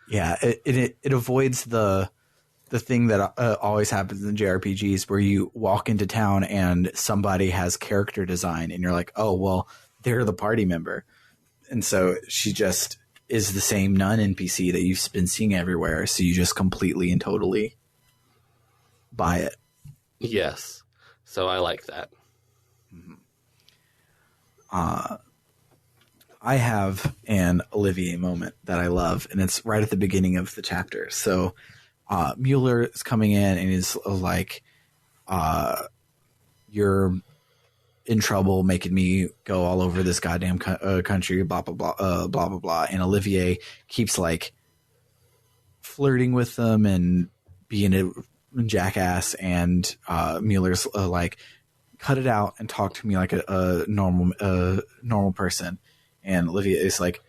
Yeah, it avoids the thing that always happens in JRPGs, where you walk into town and somebody has character design and you're like, oh, well, they're the party member. And so she just is the same nun NPC that you've been seeing everywhere. So you just completely and totally buy it. Yes. So I like that. I have an Olivier moment that I love, and it's right at the beginning of the chapter. So Mueller is coming in and is like, you're in trouble making me go all over this goddamn country, blah, blah, blah, blah, blah, blah. And Olivier keeps like flirting with them and being a jackass. And Mueller's like, cut it out and talk to me like a normal person. And Olivier is like,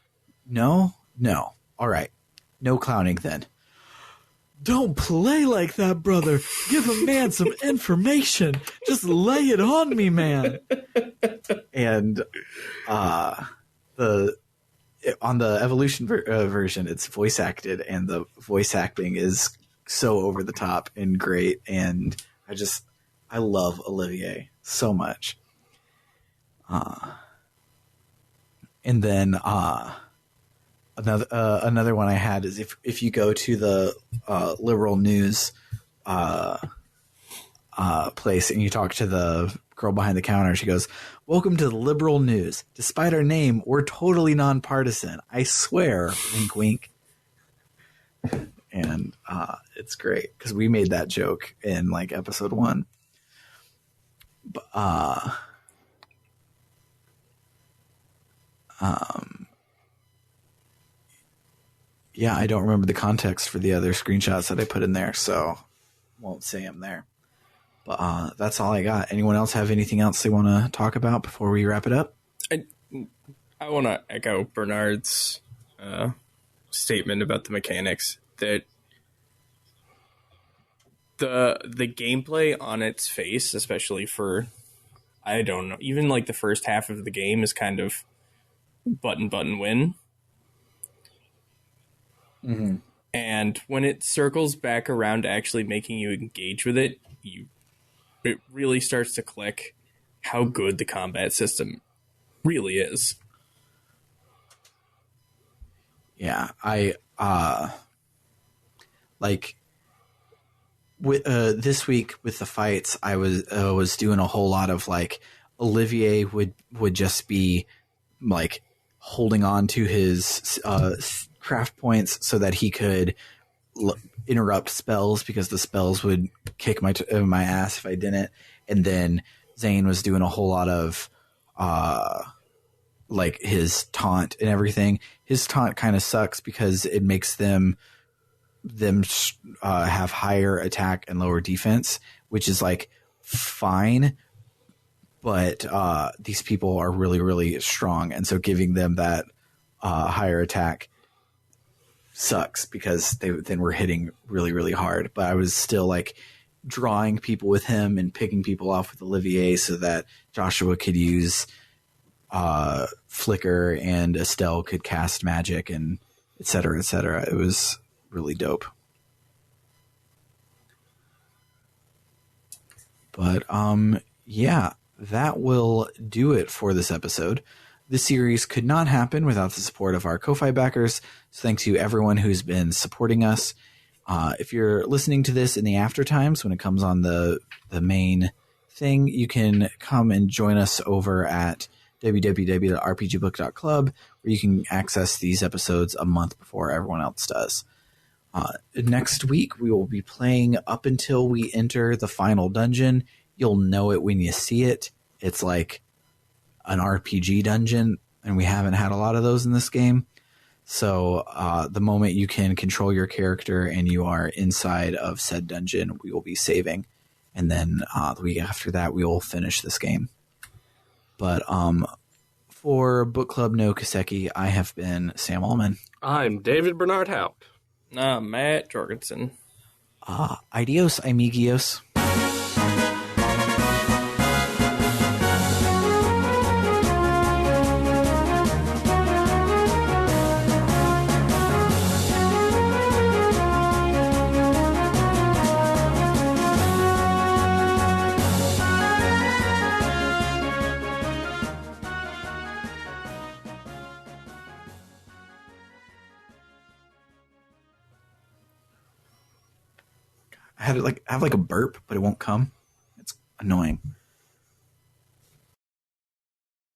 no. All right. No clowning then. Don't play like that, brother. Give a man some information. Just lay it on me, man. And on the Evolution version, it's voice acted, and the voice acting is so over the top and great. And I love Olivier so much. And then another one I had is if you go to the liberal news place and you talk to the girl behind the counter, she goes, "Welcome to the liberal news. Despite our name, we're totally nonpartisan. I swear." Wink, wink. And it's great because we made that joke in like episode 1. Yeah, I don't remember the context for the other screenshots that I put in there, so won't say them there. But that's all I got. Anyone else have anything else they want to talk about before we wrap it up? I want to echo Bernard's statement about the mechanics. That the gameplay on its face, especially for, I don't know, even like the first half of the game is kind of button win. Mm-hmm. And when it circles back around to actually making you engage with it, it really starts to click how good the combat system really is. Yeah, I like this week with the fights, I was doing a whole lot of like Olivier would just be like holding on to his craft points so that he could interrupt spells because the spells would kick my ass if I didn't. And then Zane was doing a whole lot of like his taunt and everything. His taunt kind of sucks because it makes them have higher attack and lower defense, which is like fine, but these people are really, really strong, and so giving them that higher attack sucks because they then were hitting really, really hard. But I was still like drawing people with him and picking people off with Olivier so that Joshua could use Flicker and Estelle could cast magic and et cetera, et cetera. It was really dope. But yeah, that will do it for this episode. This series could not happen without the support of our Ko-Fi backers, so thanks to everyone who's been supporting us. If you're listening to this in the after times when it comes on the main thing, you can come and join us over at www.rpgbook.club, where you can access these episodes a month before everyone else does. Next week, we will be playing up until we enter the final dungeon. You'll know it when you see it. It's like an RPG dungeon, and we haven't had a lot of those in this game. So the moment you can control your character and you are inside of said dungeon, we will be saving. And then the week after that, we will finish this game. But for Book Club No Kiseki, I have been Sam Allman. I'm David Bernard Houck. Matt Jorgensen. Adios, amigos. I have like a burp, but it won't come. It's annoying.